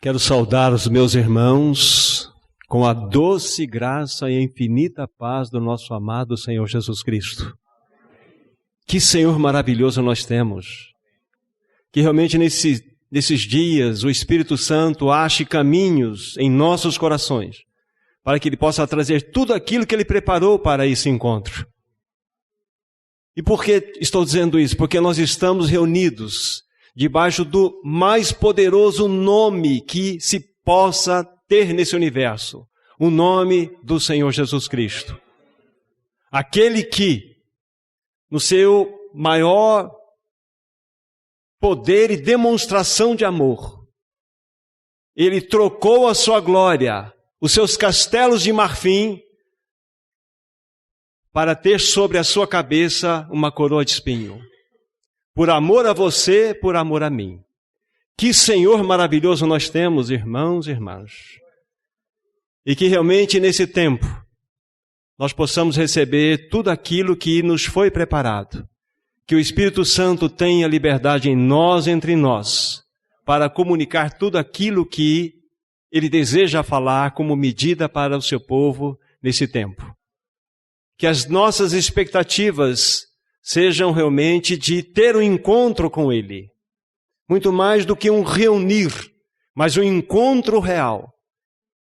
Quero saudar os meus irmãos com a doce graça e infinita paz do nosso amado Senhor Jesus Cristo. Que Senhor maravilhoso nós temos. Que realmente nesses dias o Espírito Santo ache caminhos em nossos corações para que Ele possa trazer tudo aquilo que Ele preparou para esse encontro. E por que estou dizendo isso? Porque nós estamos reunidos debaixo do mais poderoso nome que se possa ter nesse universo, o nome do Senhor Jesus Cristo. Aquele que, no seu maior poder e demonstração de amor, Ele trocou a sua glória, os seus castelos de marfim, para ter sobre a sua cabeça uma coroa de espinho. Por amor a você, por amor a mim. Que Senhor maravilhoso nós temos, irmãos e irmãs. E que realmente nesse tempo nós possamos receber tudo aquilo que nos foi preparado. Que o Espírito Santo tenha liberdade em nós, entre nós, para comunicar tudo aquilo que Ele deseja falar como medida para o seu povo nesse tempo. Que as nossas expectativas sejam realmente de ter um encontro com Ele. Muito mais do que um reunir, mas um encontro real.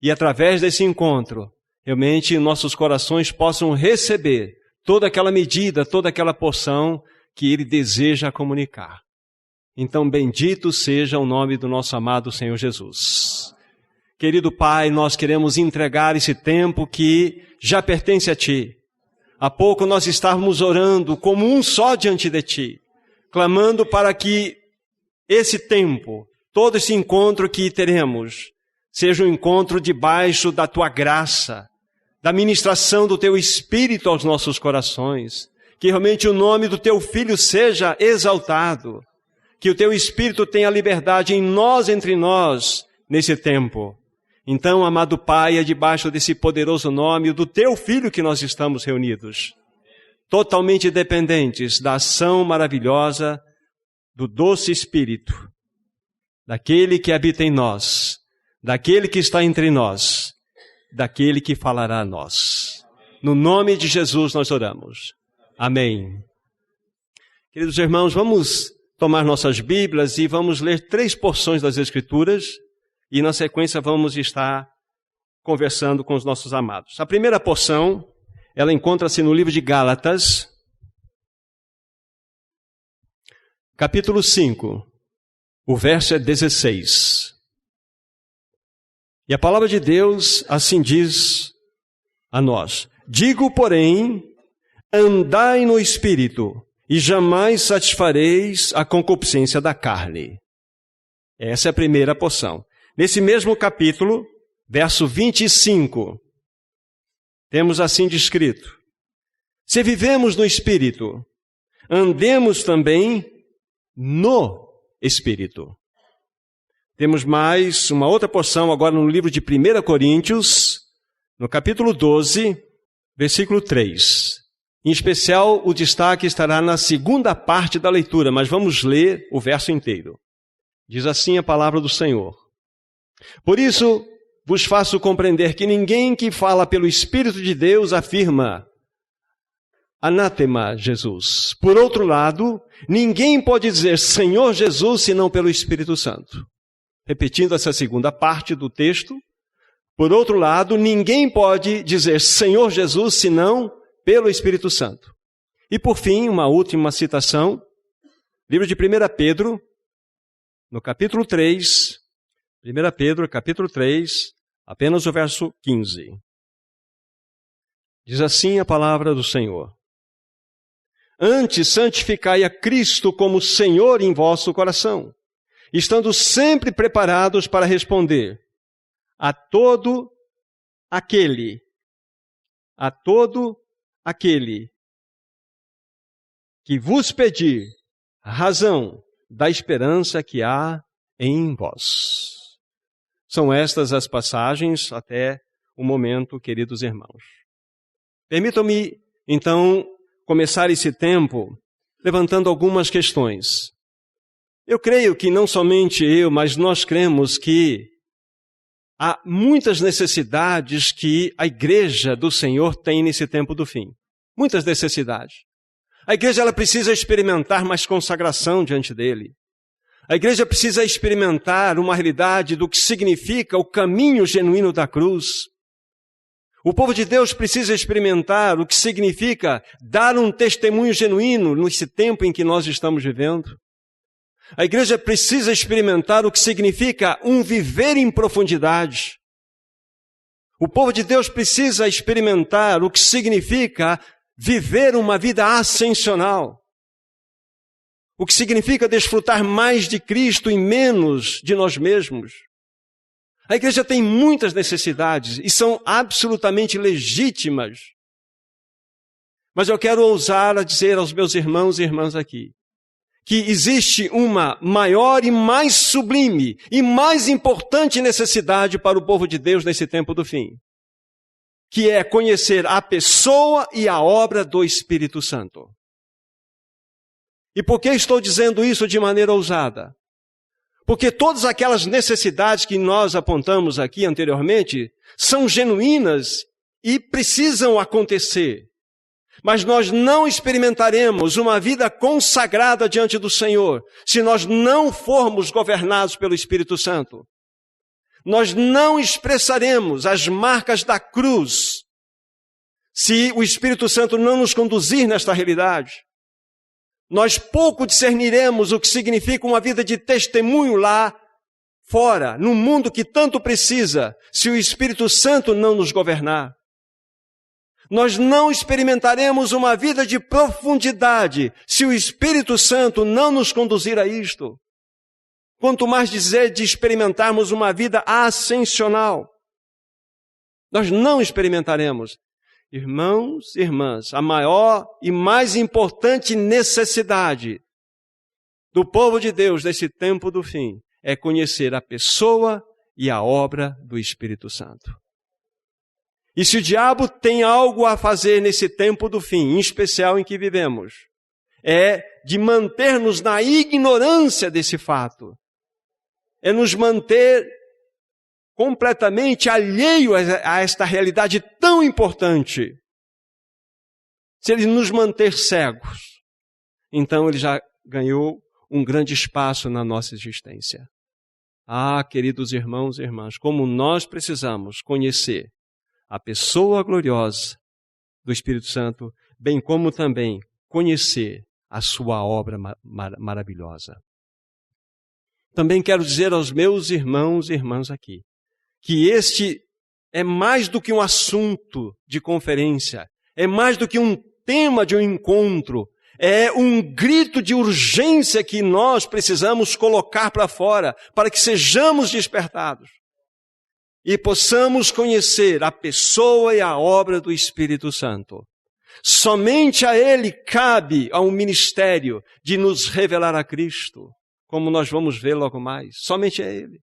E através desse encontro, realmente nossos corações possam receber toda aquela medida, toda aquela porção que Ele deseja comunicar. Então, bendito seja o nome do nosso amado Senhor Jesus. Querido Pai, nós queremos entregar esse tempo que já pertence a Ti. Há pouco nós estávamos orando como um só diante de Ti, clamando para que esse tempo, todo esse encontro que teremos, seja um encontro debaixo da Tua graça, da ministração do Teu Espírito aos nossos corações, que realmente o nome do Teu Filho seja exaltado, que o Teu Espírito tenha liberdade em nós, entre nós, nesse tempo. Então, amado Pai, é debaixo desse poderoso nome do Teu Filho que nós estamos reunidos, totalmente dependentes da ação maravilhosa do doce Espírito, daquele que habita em nós, daquele que está entre nós, daquele que falará a nós. No nome de Jesus nós oramos. Amém. Queridos irmãos, vamos tomar nossas Bíblias e vamos ler 3 porções das Escrituras. E na sequência vamos estar conversando com os nossos amados. A primeira porção, ela encontra-se no livro de Gálatas, capítulo 5, o verso é 16. E a palavra de Deus assim diz a nós: digo, porém, andai no Espírito, e jamais satisfareis a concupiscência da carne. Essa é a primeira porção. Nesse mesmo capítulo, verso 25, temos assim descrito: se vivemos no Espírito, andemos também no Espírito. Temos mais uma outra porção agora no livro de 1 Coríntios, no capítulo 12, versículo 3. Em especial, o destaque estará na segunda parte da leitura, mas vamos ler o verso inteiro. Diz assim a palavra do Senhor: por isso vos faço compreender que ninguém que fala pelo Espírito de Deus afirma anátema Jesus. Por outro lado, ninguém pode dizer Senhor Jesus senão pelo Espírito Santo. Repetindo essa segunda parte do texto, por outro lado, ninguém pode dizer Senhor Jesus senão pelo Espírito Santo. E por fim, uma última citação, livro de 1 Pedro, no capítulo 3, 1 Pedro, capítulo 3, apenas o verso 15. Diz assim a palavra do Senhor: antes santificai a Cristo como Senhor em vosso coração, estando sempre preparados para responder a todo aquele que vos pedir a razão da esperança que há em vós. São estas as passagens até o momento, queridos irmãos. Permitam-me, então, começar esse tempo levantando algumas questões. Eu creio que não somente eu, mas nós cremos que há muitas necessidades que a igreja do Senhor tem nesse tempo do fim. Muitas necessidades. A igreja ela precisa experimentar mais consagração diante dele. A igreja precisa experimentar uma realidade do que significa o caminho genuíno da cruz. O povo de Deus precisa experimentar o que significa dar um testemunho genuíno nesse tempo em que nós estamos vivendo. A igreja precisa experimentar o que significa um viver em profundidade. O povo de Deus precisa experimentar o que significa viver uma vida ascensional. O que significa desfrutar mais de Cristo e menos de nós mesmos. A igreja tem muitas necessidades e são absolutamente legítimas. Mas eu quero ousar a dizer aos meus irmãos e irmãs aqui, que existe uma maior e mais sublime e mais importante necessidade para o povo de Deus nesse tempo do fim, que é conhecer a pessoa e a obra do Espírito Santo. E por que estou dizendo isso de maneira ousada? Porque todas aquelas necessidades que nós apontamos aqui anteriormente são genuínas e precisam acontecer. Mas nós não experimentaremos uma vida consagrada diante do Senhor se nós não formos governados pelo Espírito Santo. Nós não expressaremos as marcas da cruz se o Espírito Santo não nos conduzir nesta realidade. Nós pouco discerniremos o que significa uma vida de testemunho lá fora, no mundo que tanto precisa, se o Espírito Santo não nos governar. Nós não experimentaremos uma vida de profundidade se o Espírito Santo não nos conduzir a isto. Quanto mais dizer de experimentarmos uma vida ascensional. Nós não experimentaremos. Irmãos e irmãs, a maior e mais importante necessidade do povo de Deus nesse tempo do fim é conhecer a pessoa e a obra do Espírito Santo. E se o diabo tem algo a fazer nesse tempo do fim, em especial em que vivemos, é de manter-nos na ignorância desse fato. É nos manter completamente alheio a esta realidade tão importante. Se ele nos manter cegos, então ele já ganhou um grande espaço na nossa existência. Ah, queridos irmãos e irmãs, como nós precisamos conhecer a pessoa gloriosa do Espírito Santo, bem como também conhecer a sua obra maravilhosa. Também quero dizer aos meus irmãos e irmãs aqui, que este é mais do que um assunto de conferência, é mais do que um tema de um encontro, é um grito de urgência que nós precisamos colocar para fora, para que sejamos despertados e possamos conhecer a pessoa e a obra do Espírito Santo. Somente a Ele cabe ao ministério de nos revelar a Cristo, como nós vamos ver logo mais. Somente a Ele.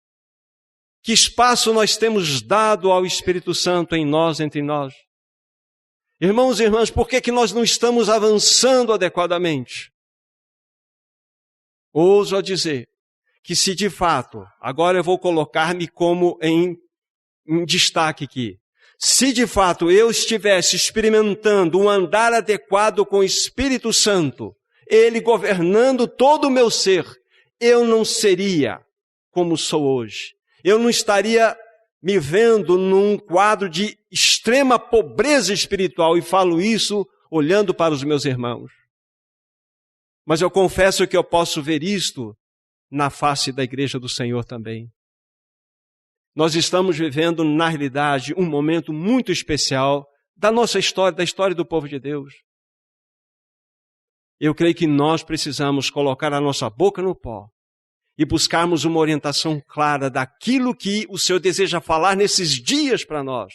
Que espaço nós temos dado ao Espírito Santo em nós, entre nós? Irmãos e irmãs, por que nós não estamos avançando adequadamente? Ouso a dizer que se de fato, agora eu vou colocar-me como em destaque aqui, se de fato eu estivesse experimentando um andar adequado com o Espírito Santo, Ele governando todo o meu ser, eu não seria como sou hoje. Eu não estaria me vendo num quadro de extrema pobreza espiritual, e falo isso olhando para os meus irmãos. Mas eu confesso que eu posso ver isto na face da igreja do Senhor também. Nós estamos vivendo, na realidade, um momento muito especial da nossa história, da história do povo de Deus. Eu creio que nós precisamos colocar a nossa boca no pó e buscarmos uma orientação clara daquilo que o Senhor deseja falar nesses dias para nós.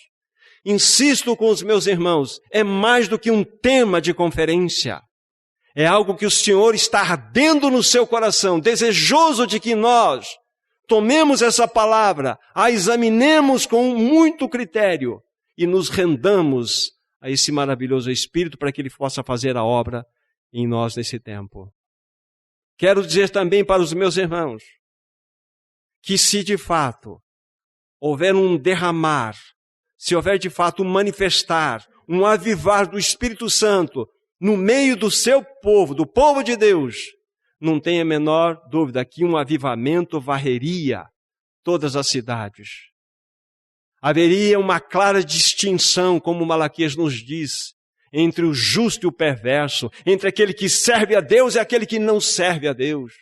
Insisto com os meus irmãos, é mais do que um tema de conferência. É algo que o Senhor está ardendo no seu coração, desejoso de que nós tomemos essa palavra, a examinemos com muito critério e nos rendamos a esse maravilhoso Espírito para que Ele possa fazer a obra em nós nesse tempo. Quero dizer também para os meus irmãos que se de fato houver um derramar, se houver de fato um manifestar, um avivar do Espírito Santo no meio do seu povo, do povo de Deus, não tenha a menor dúvida que um avivamento varreria todas as cidades. Haveria uma clara distinção, como Malaquias nos diz, entre o justo e o perverso, entre aquele que serve a Deus e aquele que não serve a Deus.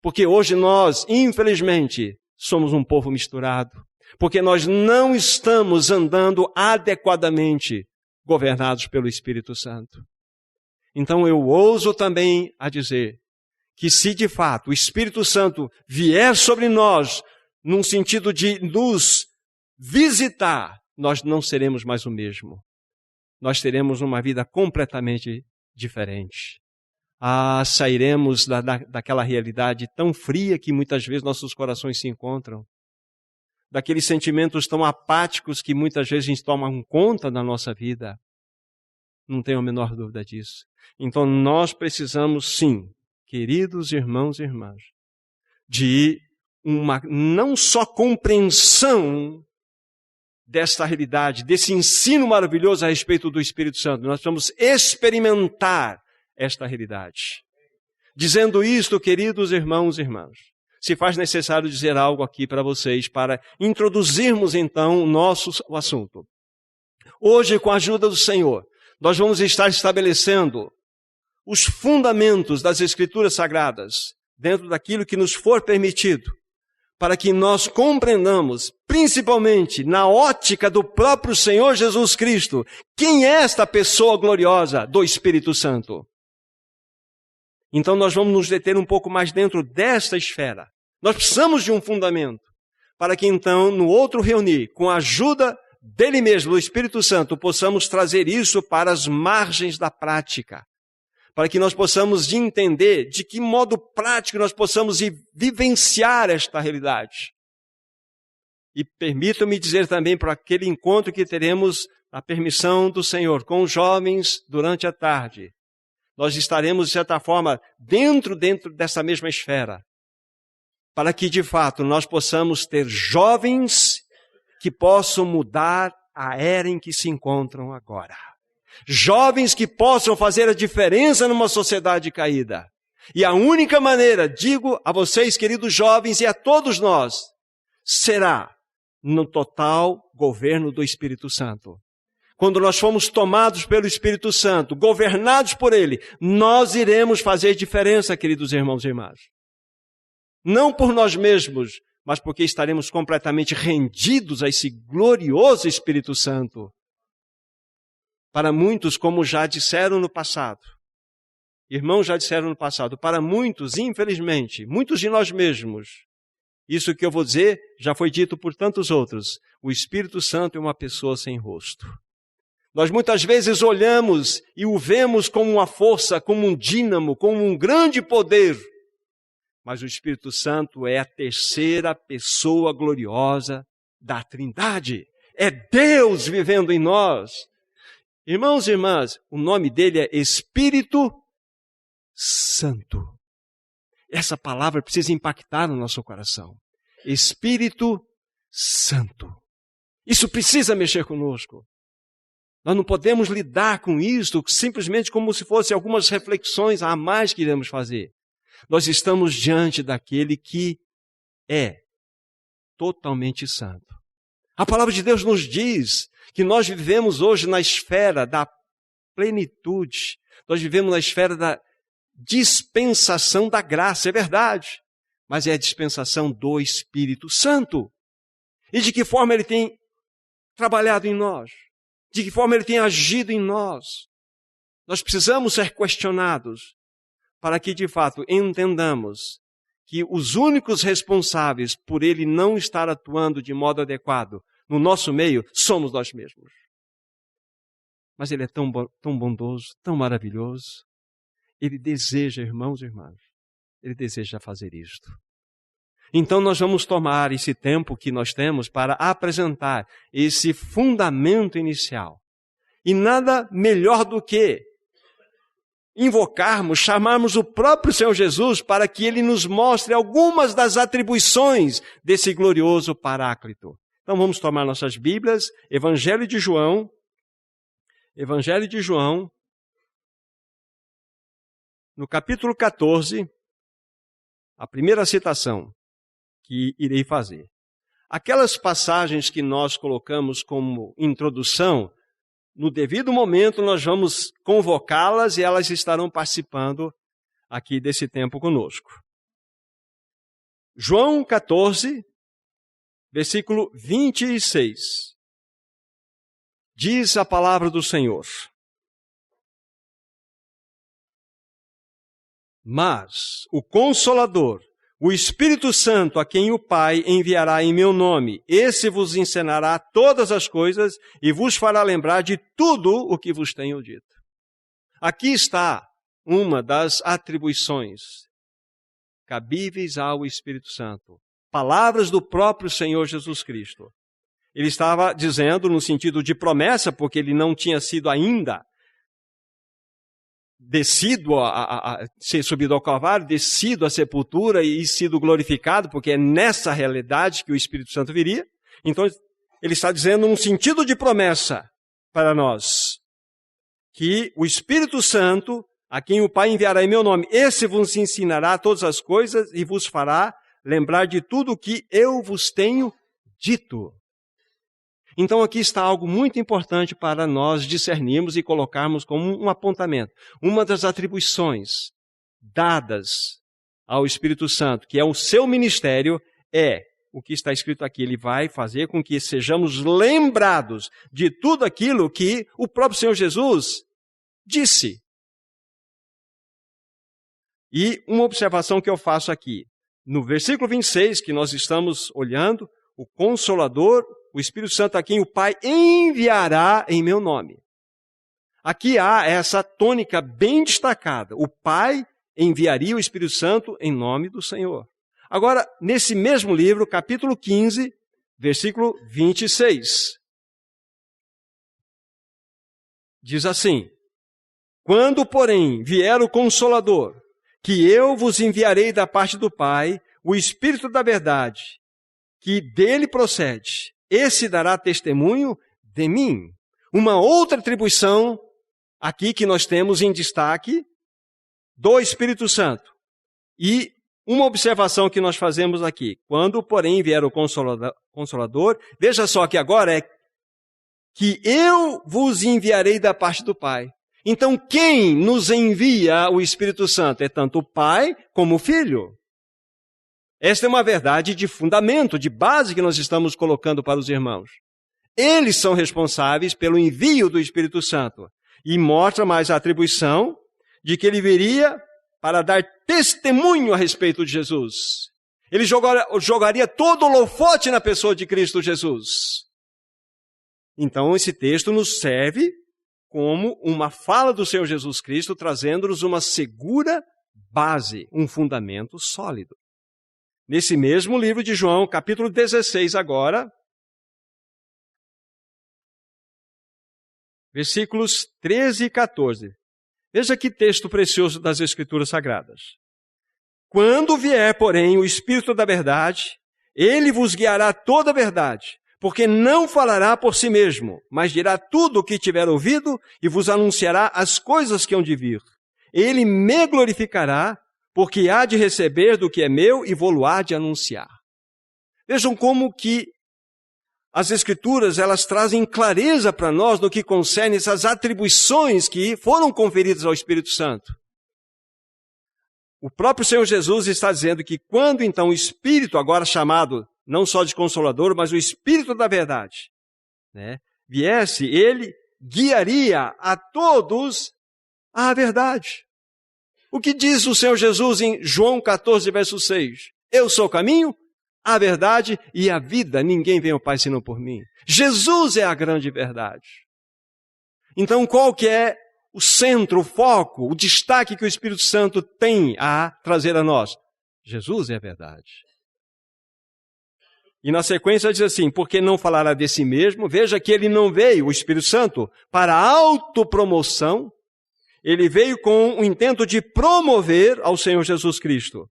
Porque hoje nós, infelizmente, somos um povo misturado. Porque nós não estamos andando adequadamente governados pelo Espírito Santo. Então eu ouso também a dizer que se de fato o Espírito Santo vier sobre nós, num sentido de nos visitar, nós não seremos mais o mesmo. Nós teremos uma vida completamente diferente. Sairemos daquela realidade tão fria que muitas vezes nossos corações se encontram. Daqueles sentimentos tão apáticos que muitas vezes tomam conta da nossa vida. Não tenho a menor dúvida disso. Então nós precisamos sim, queridos irmãos e irmãs, de uma não só compreensão desta realidade, desse ensino maravilhoso a respeito do Espírito Santo. Nós vamos experimentar esta realidade. Dizendo isto, queridos irmãos e irmãs, se faz necessário dizer algo aqui para vocês, para introduzirmos então o assunto. Hoje, com a ajuda do Senhor, nós vamos estar estabelecendo os fundamentos das Escrituras Sagradas, dentro daquilo que nos for permitido, para que nós compreendamos, principalmente na ótica do próprio Senhor Jesus Cristo, quem é esta pessoa gloriosa do Espírito Santo. Então nós vamos nos deter um pouco mais dentro desta esfera. Nós precisamos de um fundamento, para que então, no outro reunir, com a ajuda dele mesmo, do Espírito Santo, possamos trazer isso para as margens da prática. Para que nós possamos entender de que modo prático nós possamos vivenciar esta realidade. E permitam-me dizer também para aquele encontro que teremos a permissão do Senhor com os jovens durante a tarde. Nós estaremos, de certa forma, dentro dessa mesma esfera. Para que, de fato, nós possamos ter jovens que possam mudar a era em que se encontram agora. Jovens que possam fazer a diferença numa sociedade caída. E a única maneira, digo a vocês, queridos jovens, e a todos nós, será no total governo do Espírito Santo. Quando nós formos tomados pelo Espírito Santo, governados por Ele, nós iremos fazer diferença, queridos irmãos e irmãs. Não por nós mesmos, mas porque estaremos completamente rendidos a esse glorioso Espírito Santo. Para muitos, como já disseram no passado, irmãos já disseram no passado, para muitos, infelizmente, muitos de nós mesmos, isso que eu vou dizer já foi dito por tantos outros, o Espírito Santo é uma pessoa sem rosto. Nós muitas vezes olhamos e o vemos como uma força, como um dínamo, como um grande poder, mas o Espírito Santo é a terceira pessoa gloriosa da Trindade. É Deus vivendo em nós. Irmãos e irmãs, o nome dele é Espírito Santo. Essa palavra precisa impactar no nosso coração. Espírito Santo. Isso precisa mexer conosco. Nós não podemos lidar com isso simplesmente como se fossem algumas reflexões a mais que iremos fazer. Nós estamos diante daquele que é totalmente santo. A palavra de Deus nos diz que nós vivemos hoje na esfera da plenitude. Nós vivemos na esfera da dispensação da graça, é verdade. Mas é a dispensação do Espírito Santo. E de que forma ele tem trabalhado em nós? De que forma ele tem agido em nós? Nós precisamos ser questionados para que, de fato, entendamos que os únicos responsáveis por ele não estar atuando de modo adequado no nosso meio somos nós mesmos. Mas ele é tão bondoso, tão maravilhoso. Ele deseja, irmãos e irmãs, ele deseja fazer isto. Então nós vamos tomar esse tempo que nós temos para apresentar esse fundamento inicial. E nada melhor do que invocarmos, chamarmos o próprio Senhor Jesus para que Ele nos mostre algumas das atribuições desse glorioso Paráclito. Então vamos tomar nossas Bíblias, Evangelho de João, no capítulo 14, a primeira citação que irei fazer. Aquelas passagens que nós colocamos como introdução, no devido momento nós vamos convocá-las e elas estarão participando aqui desse tempo conosco. João 14, versículo 26. Diz a palavra do Senhor: Mas o Consolador, o Espírito Santo, a quem o Pai enviará em meu nome, esse vos ensinará todas as coisas e vos fará lembrar de tudo o que vos tenho dito. Aqui está uma das atribuições cabíveis ao Espírito Santo. Palavras do próprio Senhor Jesus Cristo. Ele estava dizendo no sentido de promessa, porque ele não tinha sido ainda descido ser subido ao Calvário, descido à sepultura e sido glorificado, porque é nessa realidade que o Espírito Santo viria. Então, ele está dizendo num sentido de promessa para nós, que o Espírito Santo, a quem o Pai enviará em meu nome, esse vos ensinará todas as coisas e vos fará lembrar de tudo o que eu vos tenho dito. Então aqui está algo muito importante para nós discernirmos e colocarmos como um apontamento. Uma das atribuições dadas ao Espírito Santo, que é o seu ministério, é o que está escrito aqui. Ele vai fazer com que sejamos lembrados de tudo aquilo que o próprio Senhor Jesus disse. E uma observação que eu faço aqui. No versículo 26, que nós estamos olhando, o Consolador, o Espírito Santo, a quem o Pai enviará em meu nome. Aqui há essa tônica bem destacada. O Pai enviaria o Espírito Santo em nome do Senhor. Agora, nesse mesmo livro, capítulo 15, versículo 26. Diz assim: Quando, porém, vier o Consolador, que eu vos enviarei da parte do Pai, o Espírito da verdade, que dele procede, esse dará testemunho de mim. Uma outra atribuição aqui que nós temos em destaque do Espírito Santo. E uma observação que nós fazemos aqui. Quando, porém, vier o Consolador, veja só que agora é que eu vos enviarei da parte do Pai. Então, quem nos envia o Espírito Santo é tanto o Pai como o Filho. Esta é uma verdade de fundamento, de base que nós estamos colocando para os irmãos. Eles são responsáveis pelo envio do Espírito Santo. E mostra mais a atribuição de que ele viria para dar testemunho a respeito de Jesus. Ele jogaria todo o holofote na pessoa de Cristo Jesus. Então, esse texto nos serve como uma fala do Senhor Jesus Cristo, trazendo-nos uma segura base, um fundamento sólido. Nesse mesmo livro de João, capítulo 16 agora, versículos 13 e 14. Veja que texto precioso das Escrituras Sagradas. Quando vier, porém, o Espírito da verdade, ele vos guiará toda a verdade, porque não falará por si mesmo, mas dirá tudo o que tiver ouvido e vos anunciará as coisas que hão de vir. Ele me glorificará, porque há de receber do que é meu e vou-lo há de anunciar. Vejam como que as Escrituras, elas trazem clareza para nós no que concerne essas atribuições que foram conferidas ao Espírito Santo. O próprio Senhor Jesus está dizendo que quando então o Espírito, agora chamado não só de Consolador, mas o Espírito da verdade, viesse, ele guiaria a todos à verdade. O que diz o Senhor Jesus em João 14, verso 6? Eu sou o caminho, a verdade e a vida. Ninguém vem ao Pai senão por mim. Jesus é a grande verdade. Então, qual que é o centro, o foco, o destaque que o Espírito Santo tem a trazer a nós? Jesus é a verdade. E na sequência diz assim, porque não falará de si mesmo, veja que ele não veio, o Espírito Santo, para autopromoção, Ele veio com o intento de promover ao Senhor Jesus Cristo.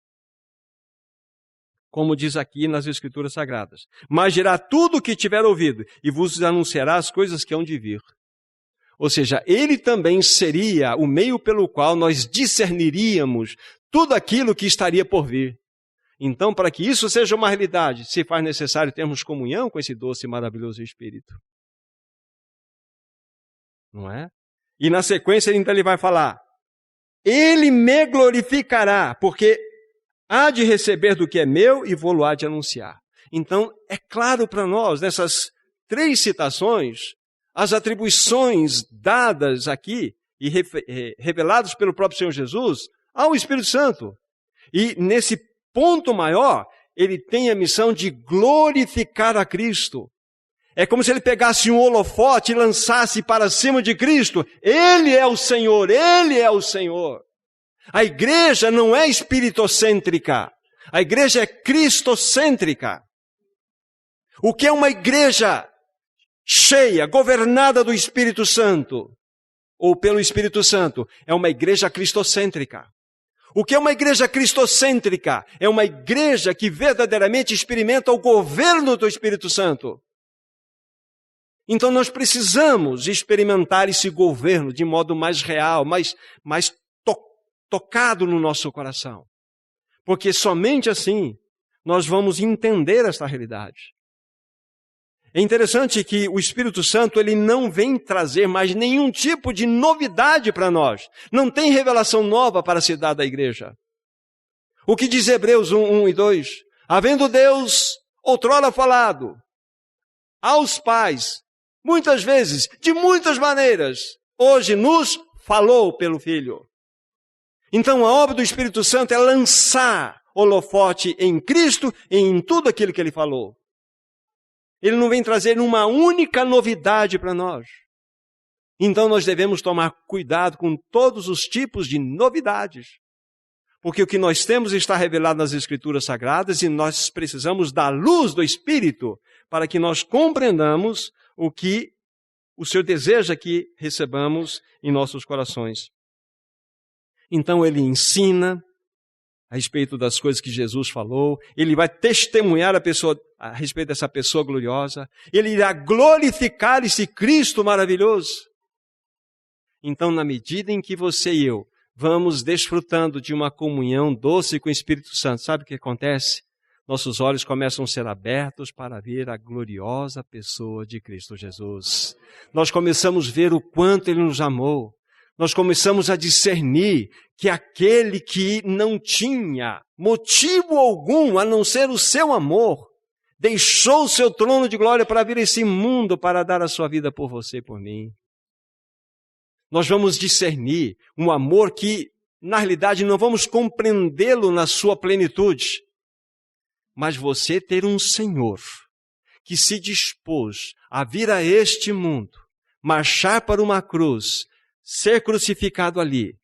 Como diz aqui nas Escrituras Sagradas. Mas dirá tudo o que tiver ouvido e vos anunciará as coisas que hão de vir. Ou seja, ele também seria o meio pelo qual nós discerniríamos tudo aquilo que estaria por vir. Então, para que isso seja uma realidade, se faz necessário termos comunhão com esse doce e maravilhoso Espírito. Não é? E na sequência, então, ele vai falar, ele me glorificará, porque há de receber do que é meu e vou-lo há de anunciar. Então, é claro para nós, nessas 3 citações, as atribuições dadas aqui e reveladas pelo próprio Senhor Jesus ao Espírito Santo. E nesse ponto maior, ele tem a missão de glorificar a Cristo. É como se ele pegasse um holofote e lançasse para cima de Cristo. Ele é o Senhor, Ele é o Senhor. A igreja não é espiritocêntrica. A igreja é cristocêntrica. O que é uma igreja cheia, governada do Espírito Santo, ou pelo Espírito Santo, é uma igreja cristocêntrica. O que é uma igreja cristocêntrica? É uma igreja que verdadeiramente experimenta o governo do Espírito Santo. Então nós precisamos experimentar esse governo de modo mais real, mais tocado no nosso coração. Porque somente assim nós vamos entender esta realidade. É interessante que o Espírito Santo ele não vem trazer mais nenhum tipo de novidade para nós. Não tem revelação nova para se dar da igreja. O que diz Hebreus 1 e 2? Havendo Deus outrora falado aos pais, muitas vezes, de muitas maneiras, hoje nos falou pelo Filho. Então a obra do Espírito Santo é lançar holofote em Cristo e em tudo aquilo que Ele falou. Ele não vem trazer uma única novidade para nós. Então nós devemos tomar cuidado com todos os tipos de novidades. Porque o que nós temos está revelado nas Escrituras Sagradas e nós precisamos da luz do Espírito para que nós compreendamos o que o Senhor deseja que recebamos em nossos corações. Então ele ensina a respeito das coisas que Jesus falou, ele vai testemunhar a respeito dessa pessoa gloriosa, ele irá glorificar esse Cristo maravilhoso. Então, na medida em que você e eu vamos desfrutando de uma comunhão doce com o Espírito Santo, sabe o que acontece? Nossos olhos começam a ser abertos para ver a gloriosa pessoa de Cristo Jesus. Nós começamos a ver o quanto Ele nos amou. Nós começamos a discernir que aquele que não tinha motivo algum a não ser o seu amor, deixou o seu trono de glória para vir a esse mundo para dar a sua vida por você e por mim. Nós vamos discernir um amor que, na realidade, não vamos compreendê-lo na sua plenitude. Mas você ter um Senhor que se dispôs a vir a este mundo, marchar para uma cruz, ser crucificado ali,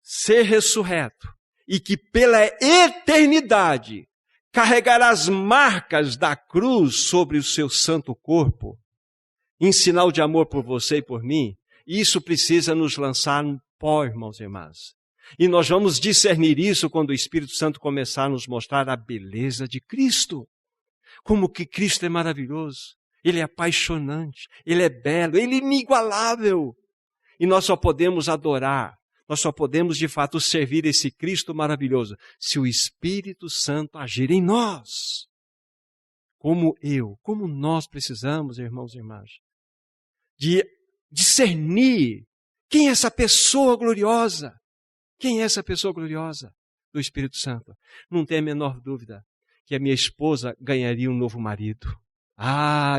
ser ressurreto, e que pela eternidade carregará as marcas da cruz sobre o seu santo corpo, em sinal de amor por você e por mim, isso precisa nos lançar no pó, irmãos e irmãs. E nós vamos discernir isso quando o Espírito Santo começar a nos mostrar a beleza de Cristo. Como que Cristo é maravilhoso, Ele é apaixonante, Ele é belo, Ele é inigualável. E nós só podemos adorar, nós só podemos de fato servir esse Cristo maravilhoso se o Espírito Santo agir em nós. Como nós precisamos, irmãos e irmãs, de discernir quem é essa pessoa gloriosa. Quem é essa pessoa gloriosa do Espírito Santo? Não tem a menor dúvida que a minha esposa ganharia um novo marido.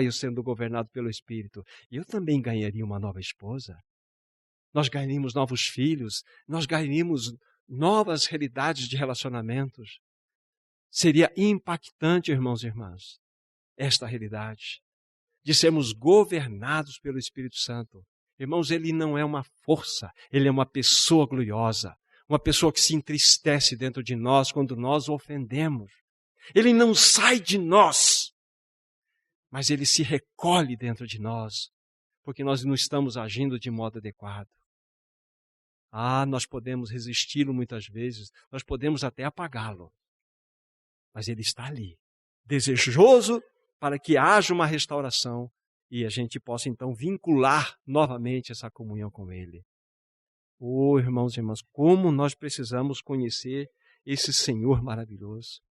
Eu sendo governado pelo Espírito, eu também ganharia uma nova esposa. Nós ganharíamos novos filhos, nós ganharíamos novas realidades de relacionamentos. Seria impactante, irmãos e irmãs, esta realidade de sermos governados pelo Espírito Santo. Irmãos, Ele não é uma força, Ele é uma pessoa gloriosa, uma pessoa que se entristece dentro de nós quando nós o ofendemos. Ele não sai de nós, mas Ele se recolhe dentro de nós, porque nós não estamos agindo de modo adequado. Nós podemos resisti-lo muitas vezes, nós podemos até apagá-lo. Mas ele está ali, desejoso para que haja uma restauração e a gente possa então vincular novamente essa comunhão com ele. Irmãos e irmãs, como nós precisamos conhecer esse Senhor maravilhoso.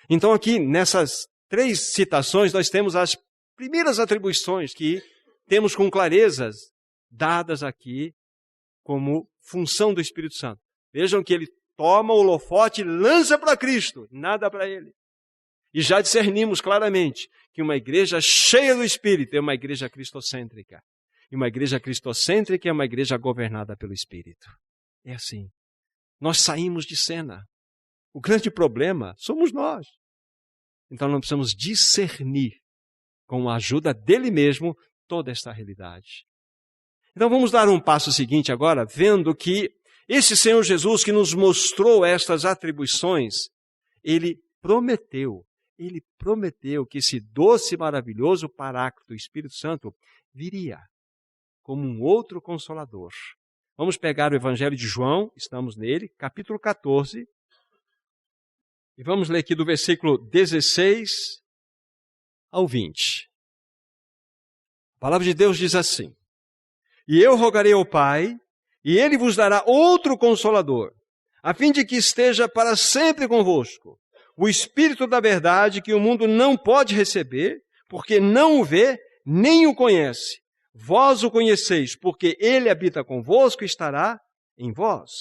Então aqui, nessas 3 citações, nós temos as primeiras atribuições que temos com clareza dadas aqui como função do Espírito Santo. Vejam que ele toma o holofote e lança para Cristo, nada para ele. E já discernimos claramente que uma igreja cheia do Espírito é uma igreja cristocêntrica. E uma igreja cristocêntrica é uma igreja governada pelo Espírito. É assim. Nós saímos de cena. O grande problema somos nós. Então nós precisamos discernir, com a ajuda dele mesmo, toda esta realidade. Então vamos dar um passo seguinte agora, vendo que esse Senhor Jesus que nos mostrou estas atribuições, ele prometeu que esse doce e maravilhoso Paráclito, o Espírito Santo, viria como um outro Consolador. Vamos pegar o Evangelho de João, estamos nele, capítulo 14, e vamos ler aqui do versículo 16 ao 20. A palavra de Deus diz assim: E eu rogarei ao Pai, e ele vos dará outro Consolador, a fim de que esteja para sempre convosco, o Espírito da verdade que o mundo não pode receber, porque não o vê, nem o conhece. Vós o conheceis, porque ele habita convosco e estará em vós.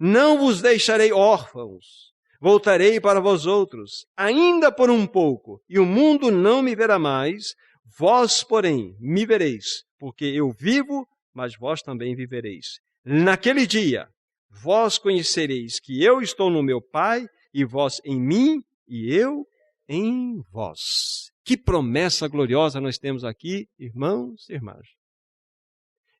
Não vos deixarei órfãos, voltarei para vós outros, ainda por um pouco, e o mundo não me verá mais, vós, porém, me vereis, porque eu vivo, mas vós também vivereis. Naquele dia, vós conhecereis que eu estou no meu Pai, e vós em mim, e eu em vós. Que promessa gloriosa nós temos aqui, irmãos e irmãs.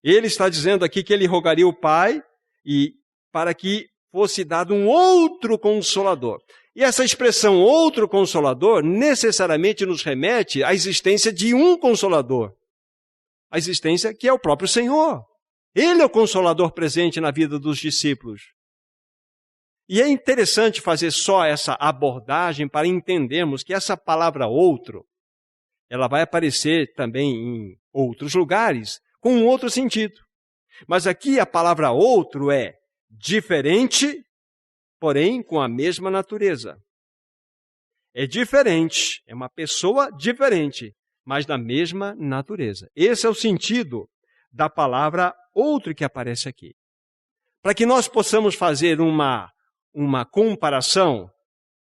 Ele está dizendo aqui que ele rogaria ao Pai e para que fosse dado um outro Consolador. E essa expressão outro Consolador necessariamente nos remete à existência de um Consolador. A existência que é o próprio Senhor. Ele é o Consolador presente na vida dos discípulos. E é interessante fazer só essa abordagem para entendermos que essa palavra outro, ela vai aparecer também em outros lugares, com um outro sentido. Mas aqui a palavra outro é diferente, porém com a mesma natureza. É diferente, é uma pessoa diferente, mas da mesma natureza. Esse é o sentido da palavra outro que aparece aqui. Para que nós possamos fazer uma comparação,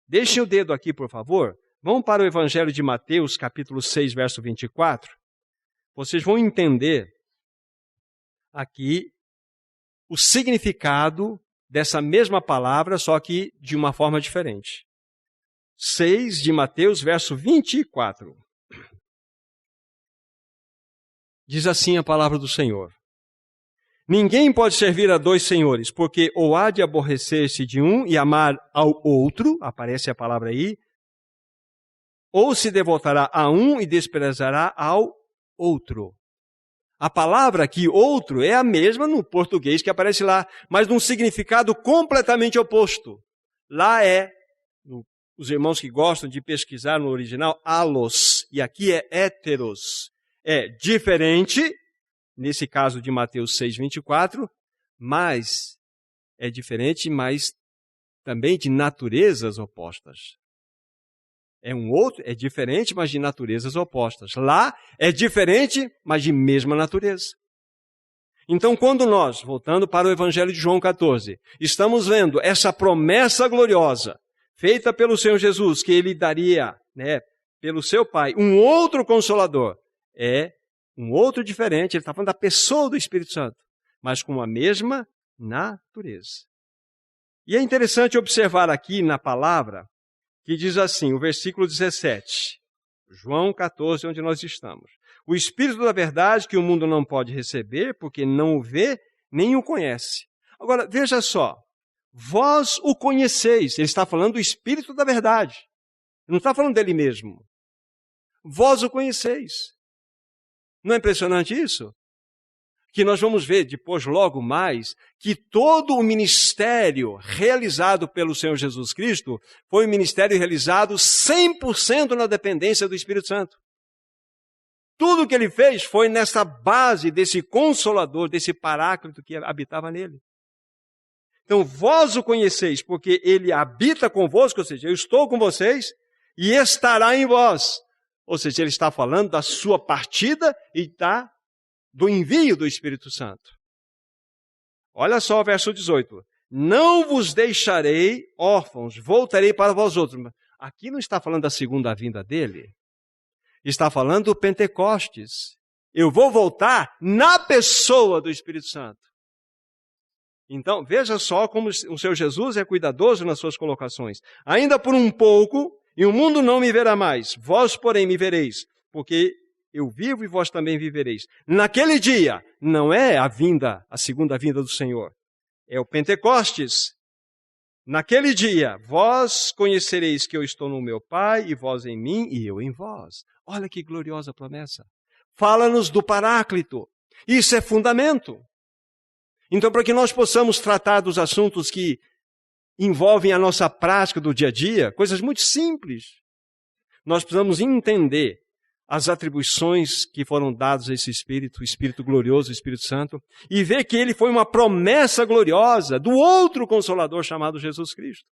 deixem o dedo aqui, por favor. Vamos para o Evangelho de Mateus, capítulo 6, verso 24. Vocês vão entender aqui o significado dessa mesma palavra, só que de uma forma diferente. 6 de Mateus, verso 24. Diz assim a palavra do Senhor: Ninguém pode servir a 2 senhores, porque ou há de aborrecer-se de um e amar ao outro, aparece a palavra aí, ou se devotará a um e desprezará ao outro. A palavra aqui, outro, é a mesma no português que aparece lá, mas num significado completamente oposto. Lá é, os irmãos que gostam de pesquisar no original, allos, e aqui é heteros. É diferente, nesse caso de Mateus 6, 24, mas é diferente, mas também de naturezas opostas. É um outro, é diferente, mas de naturezas opostas. Lá é diferente, mas de mesma natureza. Então, quando nós, voltando para o Evangelho de João 14, estamos vendo essa promessa gloriosa, feita pelo Senhor Jesus, que ele daria, pelo seu Pai, um outro Consolador, é um outro diferente, ele está falando da pessoa do Espírito Santo, mas com a mesma natureza. E é interessante observar aqui na palavra, que diz assim, o versículo 17, João 14, onde nós estamos. O Espírito da verdade que o mundo não pode receber, porque não o vê, nem o conhece. Agora, veja só, vós o conheceis, ele está falando do Espírito da verdade, ele não está falando dele mesmo. Vós o conheceis. Não é impressionante isso? que nós vamos ver depois, logo mais, que todo o ministério realizado pelo Senhor Jesus Cristo foi um ministério realizado 100% na dependência do Espírito Santo. Tudo o que ele fez foi nessa base desse Consolador, desse Paráclito que habitava nele. Então, vós o conheceis, porque ele habita convosco, ou seja, eu estou com vocês e estará em vós. Ou seja, ele está falando da sua partida e do envio do Espírito Santo. Olha só o verso 18. Não vos deixarei órfãos, voltarei para vós outros. Aqui não está falando da segunda vinda dele. Está falando do Pentecostes. Eu vou voltar na pessoa do Espírito Santo. Então, veja só como o Senhor Jesus é cuidadoso nas suas colocações. Ainda por um pouco, e o mundo não me verá mais. Vós, porém, me vereis, porque eu vivo e vós também vivereis. Naquele dia, não é a segunda vinda do Senhor. É o Pentecostes. Naquele dia, vós conhecereis que eu estou no meu Pai, e vós em mim, e eu em vós. Olha que gloriosa promessa. Fala-nos do Paráclito. Isso é fundamento. Então, para que nós possamos tratar dos assuntos que envolvem a nossa prática do dia a dia, coisas muito simples, nós precisamos entender as atribuições que foram dadas a esse Espírito, o Espírito glorioso, o Espírito Santo, e ver que ele foi uma promessa gloriosa do outro Consolador chamado Jesus Cristo.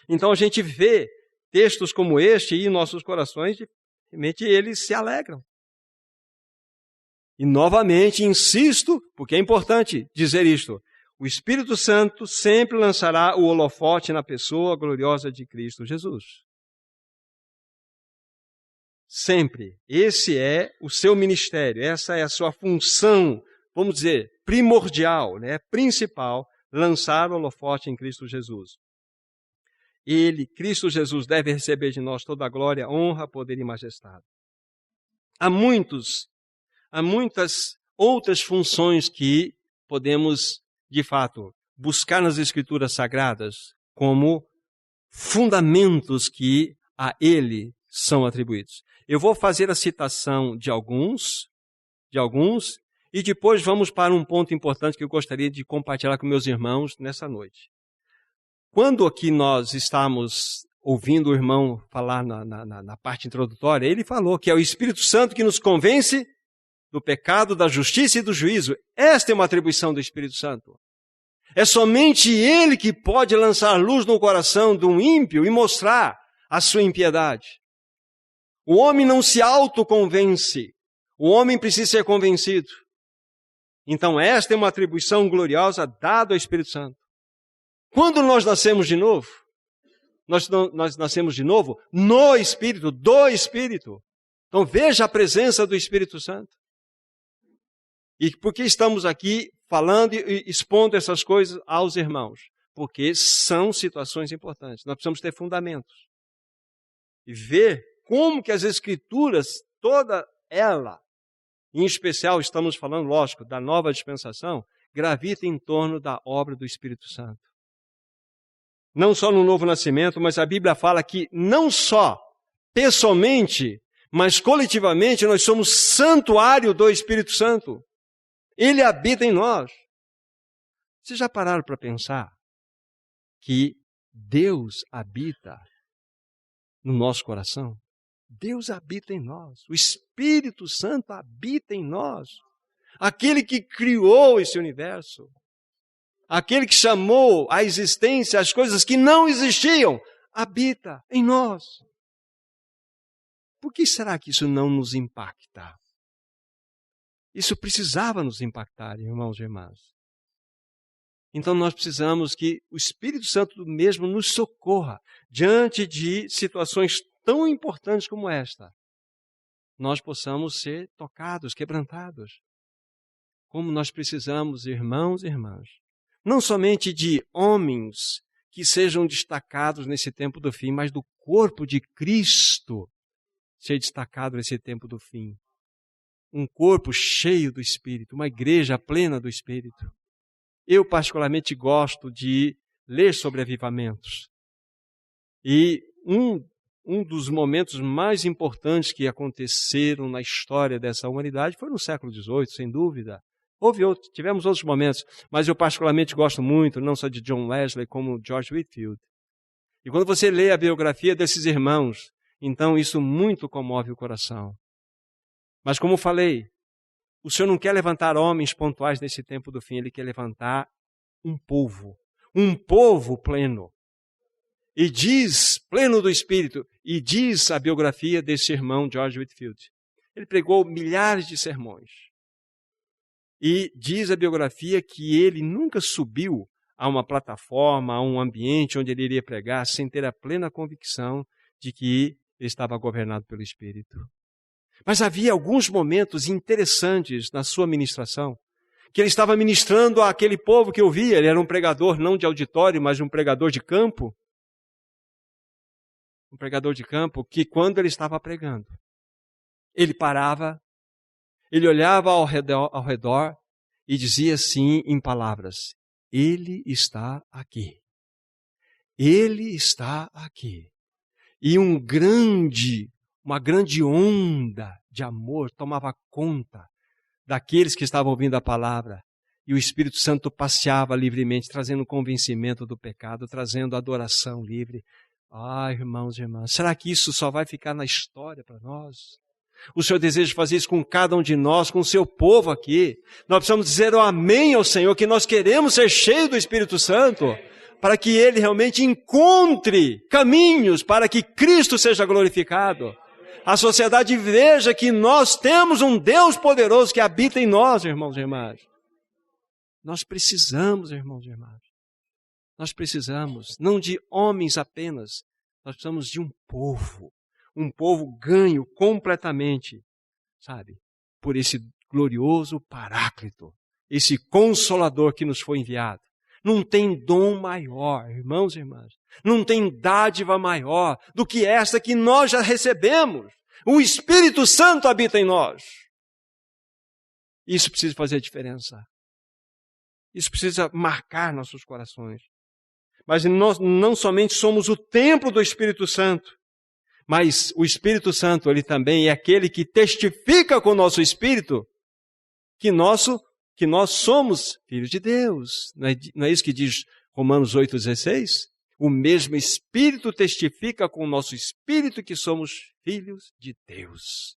Então a gente vê textos como este e em nossos corações, realmente eles se alegram. E novamente insisto, porque é importante dizer isto, o Espírito Santo sempre lançará o holofote na pessoa gloriosa de Cristo Jesus. Sempre. Esse é o seu ministério, essa é a sua função, vamos dizer, primordial, principal, lançar o holofote em Cristo Jesus. Ele, Cristo Jesus, deve receber de nós toda a glória, honra, poder e majestade. Há muitas outras funções que podemos, de fato, buscar nas Escrituras Sagradas como fundamentos que a Ele são atribuídos. Eu vou fazer a citação de alguns, e depois vamos para um ponto importante que eu gostaria de compartilhar com meus irmãos nessa noite. Quando aqui nós estamos ouvindo o irmão falar na parte introdutória, ele falou que é o Espírito Santo que nos convence do pecado, da justiça e do juízo. Esta é uma atribuição do Espírito Santo. É somente ele que pode lançar luz no coração de um ímpio e mostrar a sua impiedade. O homem não se autoconvence. O homem precisa ser convencido. Então esta é uma atribuição gloriosa dada ao Espírito Santo. Quando nós nascemos de novo, nós nascemos de novo no Espírito, do Espírito. Então veja a presença do Espírito Santo. E por que estamos aqui falando e expondo essas coisas aos irmãos? Porque são situações importantes. Nós precisamos ter fundamentos. E ver como que as Escrituras, toda ela, em especial estamos falando, lógico, da nova dispensação, gravita em torno da obra do Espírito Santo. Não só no novo nascimento, mas a Bíblia fala que não só pessoalmente, mas coletivamente nós somos santuário do Espírito Santo. Ele habita em nós. Vocês já pararam para pensar que Deus habita no nosso coração? Deus habita em nós. O Espírito Santo habita em nós. Aquele que criou esse universo. Aquele que chamou à existência as coisas que não existiam, habita em nós. Por que será que isso não nos impacta? Isso precisava nos impactar, irmãos e irmãs. Então nós precisamos que o Espírito Santo mesmo nos socorra diante de situações tão importantes como esta. Nós possamos ser tocados, quebrantados. Como nós precisamos, irmãos e irmãs, não somente de homens que sejam destacados nesse tempo do fim, mas do corpo de Cristo ser destacado nesse tempo do fim. Um corpo cheio do Espírito, uma igreja plena do Espírito. Eu particularmente gosto de ler sobre avivamentos. E um um dos momentos mais importantes que aconteceram na história dessa humanidade foi no século XVIII, sem dúvida. Tivemos outros momentos, mas eu particularmente gosto muito, não só de John Wesley, como George Whitefield. E quando você lê a biografia desses irmãos, então isso muito comove o coração. Mas como falei, o Senhor não quer levantar homens pontuais nesse tempo do fim, Ele quer levantar um povo pleno. E diz, pleno do Espírito, e diz a biografia desse irmão George Whitefield. Ele pregou milhares de sermões. E diz a biografia que ele nunca subiu a uma plataforma, a um ambiente onde ele iria pregar sem ter a plena convicção de que ele estava governado pelo Espírito. Mas havia alguns momentos interessantes na sua ministração, que ele estava ministrando àquele povo que ouvia. Ele era um pregador não de auditório, mas um pregador de campo. Um pregador de campo que quando ele estava pregando, ele parava, ele olhava ao redor e dizia assim em palavras: Ele está aqui. Ele está aqui. E uma grande onda de amor tomava conta daqueles que estavam ouvindo a palavra. E o Espírito Santo passeava livremente, trazendo convencimento do pecado, trazendo adoração livre. Ah, irmãos e irmãs, será que isso só vai ficar na história para nós? O Senhor deseja fazer isso com cada um de nós, com o seu povo aqui. Nós precisamos dizer o amém ao Senhor, que nós queremos ser cheios do Espírito Santo, para que Ele realmente encontre caminhos para que Cristo seja glorificado. A sociedade veja que nós temos um Deus poderoso que habita em nós, irmãos e irmãs. Nós precisamos, irmãos e irmãs. Nós precisamos, não de homens apenas, nós precisamos de um povo ganho completamente, sabe, por esse glorioso Paráclito, esse Consolador que nos foi enviado. Não tem dom maior, irmãos e irmãs, não tem dádiva maior do que esta que nós já recebemos. O Espírito Santo habita em nós. Isso precisa fazer diferença. Isso precisa marcar nossos corações. Mas nós não somente somos o templo do Espírito Santo, mas o Espírito Santo, ele também é aquele que testifica com o nosso espírito que nós somos filhos de Deus. Não é isso que diz Romanos 8,16? O mesmo Espírito testifica com o nosso espírito que somos filhos de Deus.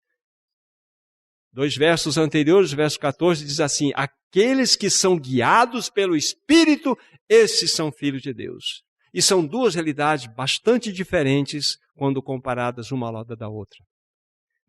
2 versos anteriores, verso 14, diz assim: aqueles que são guiados pelo Espírito, esses são filhos de Deus. E são duas realidades bastante diferentes quando comparadas uma ao lado da outra.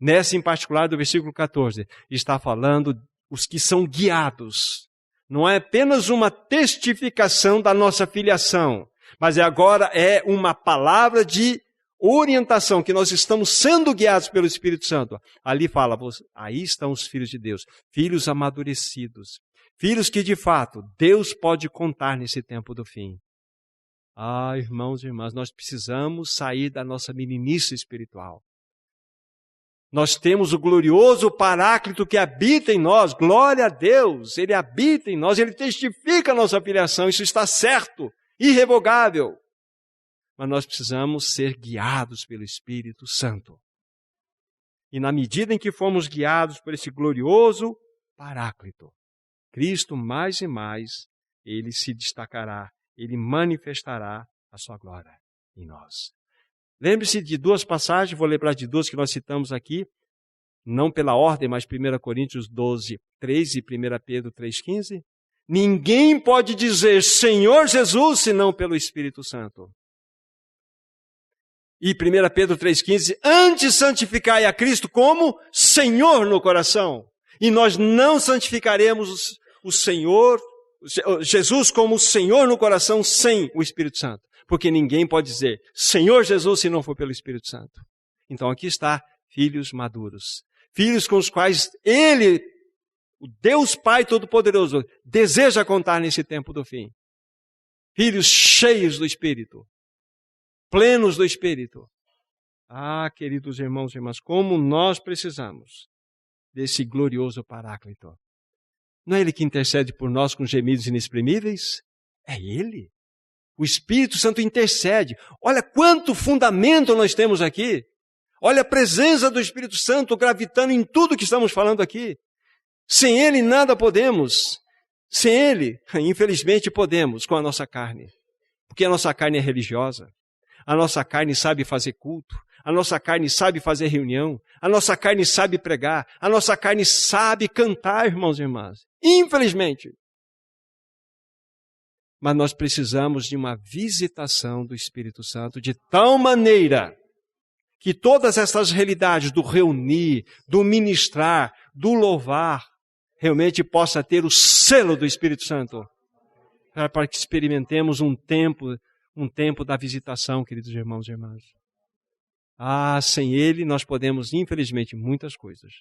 Nessa em particular do versículo 14, está falando os que são guiados. Não é apenas uma testificação da nossa filiação, mas agora é uma palavra de orientação, que nós estamos sendo guiados pelo Espírito Santo. Ali fala, aí estão os filhos de Deus, filhos amadurecidos, filhos que de fato Deus pode contar nesse tempo do fim. Ah, irmãos e irmãs, nós precisamos sair da nossa meninice espiritual. Nós temos o glorioso Paráclito que habita em nós, glória a Deus, Ele habita em nós, Ele testifica a nossa filiação, isso está certo, irrevogável. Mas nós precisamos ser guiados pelo Espírito Santo. E na medida em que formos guiados por esse glorioso Paráclito, Cristo mais e mais, Ele se destacará, Ele manifestará a sua glória em nós. Lembre-se de duas passagens, vou lembrar de duas que nós citamos aqui, não pela ordem, mas 1 Coríntios 12, 3 e 1 Pedro 3,15. Ninguém pode dizer Senhor Jesus, senão pelo Espírito Santo. E 1 Pedro 3,15, antes santificai a Cristo como Senhor no coração. E nós não santificaremos o Senhor, Jesus como Senhor no coração sem o Espírito Santo. Porque ninguém pode dizer Senhor Jesus se não for pelo Espírito Santo. Então aqui está filhos maduros. Filhos com os quais Ele, o Deus Pai Todo-Poderoso, deseja contar nesse tempo do fim. Filhos cheios do Espírito. Plenos do Espírito. Ah, queridos irmãos e irmãs, como nós precisamos desse glorioso Paráclito. Não é Ele que intercede por nós com gemidos inexprimíveis? É Ele. O Espírito Santo intercede. Olha quanto fundamento nós temos aqui. Olha a presença do Espírito Santo gravitando em tudo que estamos falando aqui. Sem Ele nada podemos. Sem Ele, infelizmente, podemos com a nossa carne. Porque a nossa carne é religiosa. A nossa carne sabe fazer culto. A nossa carne sabe fazer reunião. A nossa carne sabe pregar. A nossa carne sabe cantar, irmãos e irmãs. Infelizmente. Mas nós precisamos de uma visitação do Espírito Santo de tal maneira que todas essas realidades do reunir, do ministrar, do louvar, realmente possa ter o selo do Espírito Santo. Para que experimentemos um tempo da visitação, queridos irmãos e irmãs. Sem Ele nós podemos, infelizmente, muitas coisas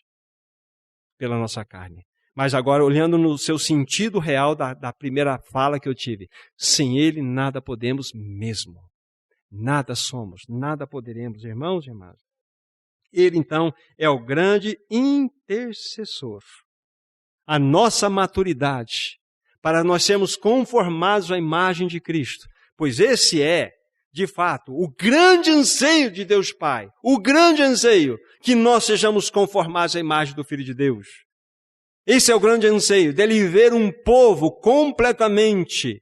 pela nossa carne. Mas agora, olhando no seu sentido real da primeira fala que eu tive, sem Ele nada podemos mesmo. Nada somos, nada poderemos, irmãos e irmãs. Ele, então, é o grande intercessor. A nossa maturidade, para nós sermos conformados à imagem de Cristo. Pois esse é, de fato, o grande anseio de Deus Pai. O grande anseio que nós sejamos conformados à imagem do Filho de Deus. Esse é o grande anseio, dele ver um povo completamente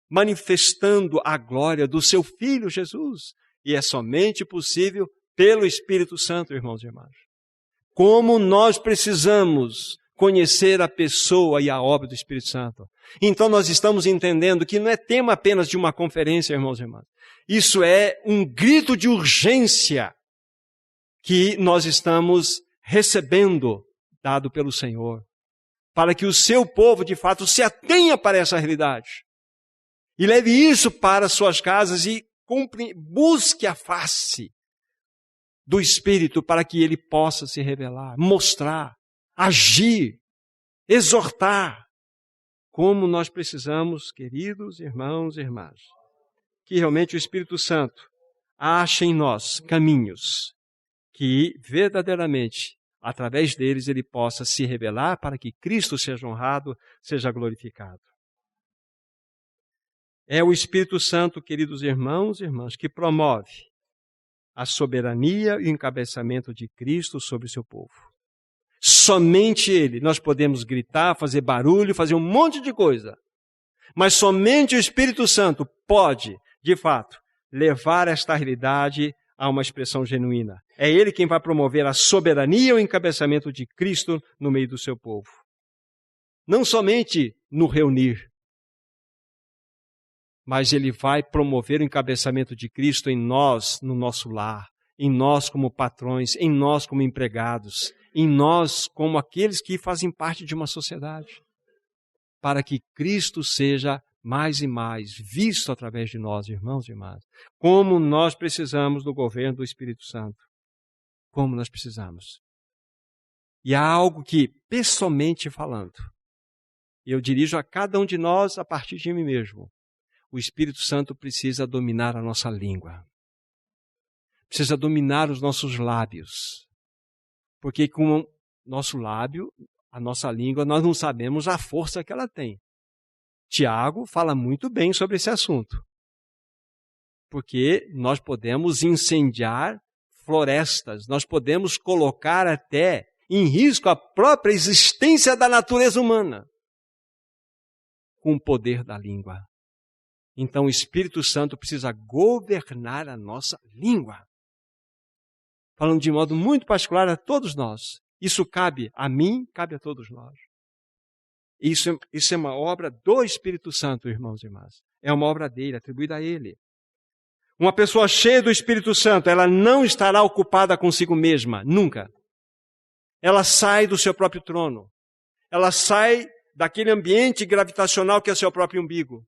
manifestando a glória do seu Filho Jesus. E é somente possível pelo Espírito Santo, irmãos e irmãs. Como nós precisamos conhecer a pessoa e a obra do Espírito Santo. Então nós estamos entendendo que não é tema apenas de uma conferência, irmãos e irmãs. Isso é um grito de urgência que nós estamos recebendo, dado pelo Senhor, para que o seu povo, de fato, se atenha para essa realidade. E leve isso para suas casas e busque a face do Espírito para que ele possa se revelar, mostrar, agir, exortar. Como nós precisamos, queridos irmãos e irmãs, que realmente o Espírito Santo ache em nós caminhos que verdadeiramente, através deles, ele possa se revelar para que Cristo seja honrado, seja glorificado. É o Espírito Santo, queridos irmãos e irmãs, que promove a soberania e o encabeçamento de Cristo sobre o seu povo. Somente Ele. Nós podemos gritar, fazer barulho, fazer um monte de coisa. Mas somente o Espírito Santo pode, de fato, levar esta realidade a uma expressão genuína. É Ele quem vai promover a soberania e o encabeçamento de Cristo no meio do seu povo. Não somente no reunir, mas Ele vai promover o encabeçamento de Cristo em nós, no nosso lar, em nós como patrões, em nós como empregados, em nós como aqueles que fazem parte de uma sociedade, para que Cristo seja mais e mais visto através de nós, irmãos e irmãs. Como nós precisamos do governo do Espírito Santo. Como nós precisamos. E há algo que, pessoalmente falando, eu dirijo a cada um de nós a partir de mim mesmo. O Espírito Santo precisa dominar a nossa língua. Precisa dominar os nossos lábios. Porque com o nosso lábio, a nossa língua, nós não sabemos a força que ela tem. Tiago fala muito bem sobre esse assunto. Porque nós podemos incendiar florestas, nós podemos colocar até em risco a própria existência da natureza humana com o poder da língua. Então o Espírito Santo precisa governar a nossa língua. Falando de modo muito particular a todos nós. Isso cabe a mim, cabe a todos nós. Isso é uma obra do Espírito Santo, irmãos e irmãs. É uma obra dele, atribuída a ele. Uma pessoa cheia do Espírito Santo, ela não estará ocupada consigo mesma, nunca. Ela sai do seu próprio trono. Ela sai daquele ambiente gravitacional que é o seu próprio umbigo.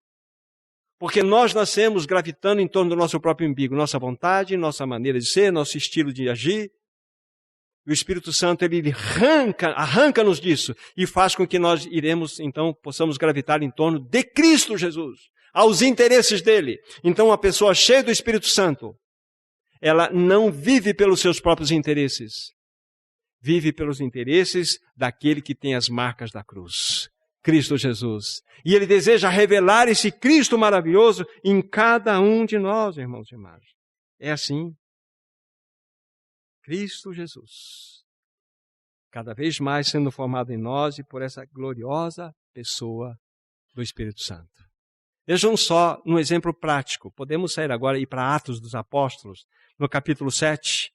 Porque nós nascemos gravitando em torno do nosso próprio umbigo, nossa vontade, nossa maneira de ser, nosso estilo de agir. E o Espírito Santo, ele arranca-nos disso e faz com que nós possamos gravitar em torno de Cristo Jesus, aos interesses dele. Então, uma pessoa cheia do Espírito Santo, ela não vive pelos seus próprios interesses, vive pelos interesses daquele que tem as marcas da cruz. Cristo Jesus. E Ele deseja revelar esse Cristo maravilhoso em cada um de nós, irmãos e irmãs. É assim. Cristo Jesus, cada vez mais sendo formado em nós e por essa gloriosa pessoa do Espírito Santo. Vejam só um exemplo prático. Podemos sair agora e ir para Atos dos Apóstolos, no capítulo 7,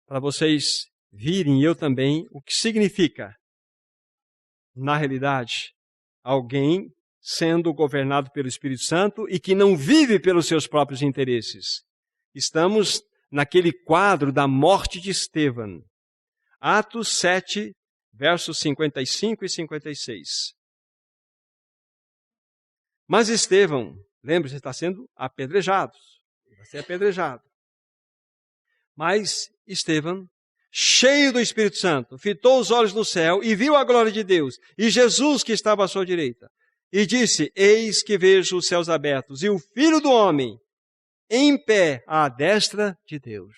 para vocês virem, eu também, o que significa, na realidade, alguém sendo governado pelo Espírito Santo e que não vive pelos seus próprios interesses. Estamos naquele quadro da morte de Estevão. Atos 7, versos 55 e 56. Mas Estevão, lembre-se, está sendo apedrejado. Vai ser apedrejado. Mas Estevão, cheio do Espírito Santo, fitou os olhos no céu e viu a glória de Deus e Jesus que estava à sua direita. E disse, eis que vejo os céus abertos e o Filho do Homem em pé à destra de Deus.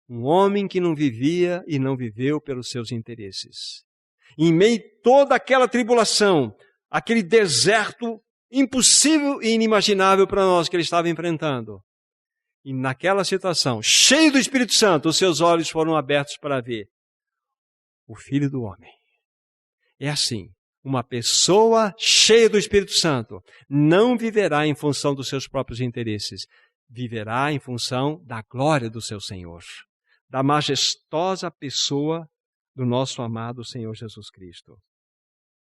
Um homem que não vivia e não viveu pelos seus interesses. Em meio a toda aquela tribulação, aquele deserto impossível e inimaginável para nós que ele estava enfrentando. E naquela situação, cheio do Espírito Santo, os seus olhos foram abertos para ver o Filho do Homem. É assim. Uma pessoa cheia do Espírito Santo não viverá em função dos seus próprios interesses. Viverá em função da glória do seu Senhor. Da majestosa pessoa do nosso amado Senhor Jesus Cristo.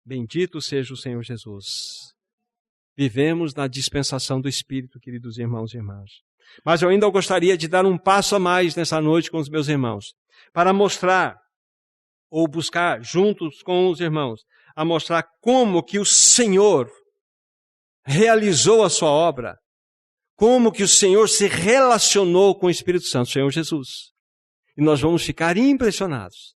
Bendito seja o Senhor Jesus. Vivemos na dispensação do Espírito, queridos irmãos e irmãs. Mas eu ainda gostaria de dar um passo a mais nessa noite com os meus irmãos. Para mostrar, ou buscar juntos com os irmãos, a mostrar como que o Senhor realizou a sua obra, como que o Senhor se relacionou com o Espírito Santo, o Senhor Jesus. E nós vamos ficar impressionados.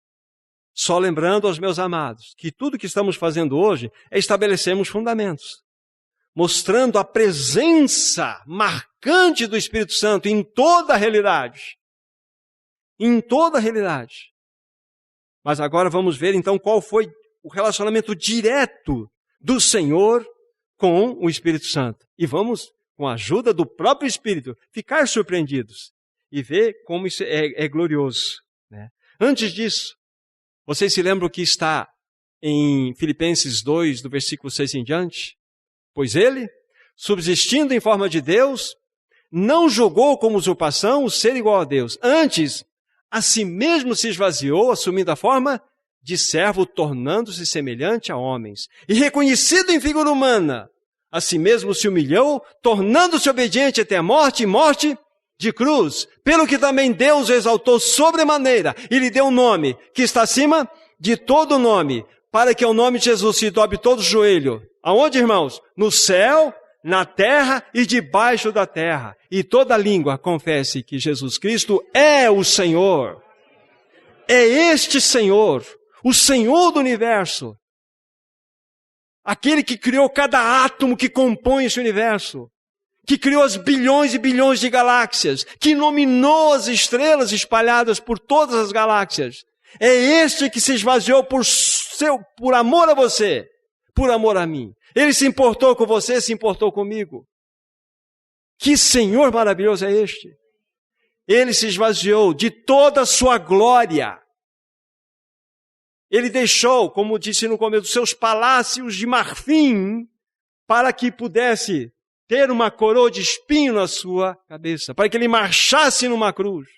Só lembrando aos meus amados que tudo que estamos fazendo hoje é estabelecermos fundamentos, mostrando a presença marcante do Espírito Santo em toda a realidade. Em toda a realidade. Mas agora vamos ver então qual foi o relacionamento direto do Senhor com o Espírito Santo. E vamos, com a ajuda do próprio Espírito, ficar surpreendidos e ver como isso é glorioso. Né? Antes disso, vocês se lembram que está em Filipenses 2, do versículo 6 em diante? Pois ele, subsistindo em forma de Deus, não julgou como usurpação o ser igual a Deus. Antes, a si mesmo se esvaziou, assumindo a forma de servo, tornando-se semelhante a homens. E reconhecido em figura humana, a si mesmo se humilhou, tornando-se obediente até a morte, e morte de cruz. Pelo que também Deus o exaltou sobremaneira, e lhe deu um nome, que está acima de todo nome, para que ao nome de Jesus se dobre todo o joelho. Aonde, irmãos? No céu, na terra e debaixo da terra. E toda língua confesse que Jesus Cristo é o Senhor. É este Senhor, o Senhor do universo. Aquele que criou cada átomo que compõe esse universo. Que criou as bilhões e bilhões de galáxias. Que nominou as estrelas espalhadas por todas as galáxias. É este que se esvaziou por amor a você, por amor a mim. Ele se importou com você, se importou comigo. Que Senhor maravilhoso é este? Ele se esvaziou de toda a sua glória. Ele deixou, como disse no começo, seus palácios de marfim para que pudesse ter uma coroa de espinho na sua cabeça, para que ele marchasse numa cruz.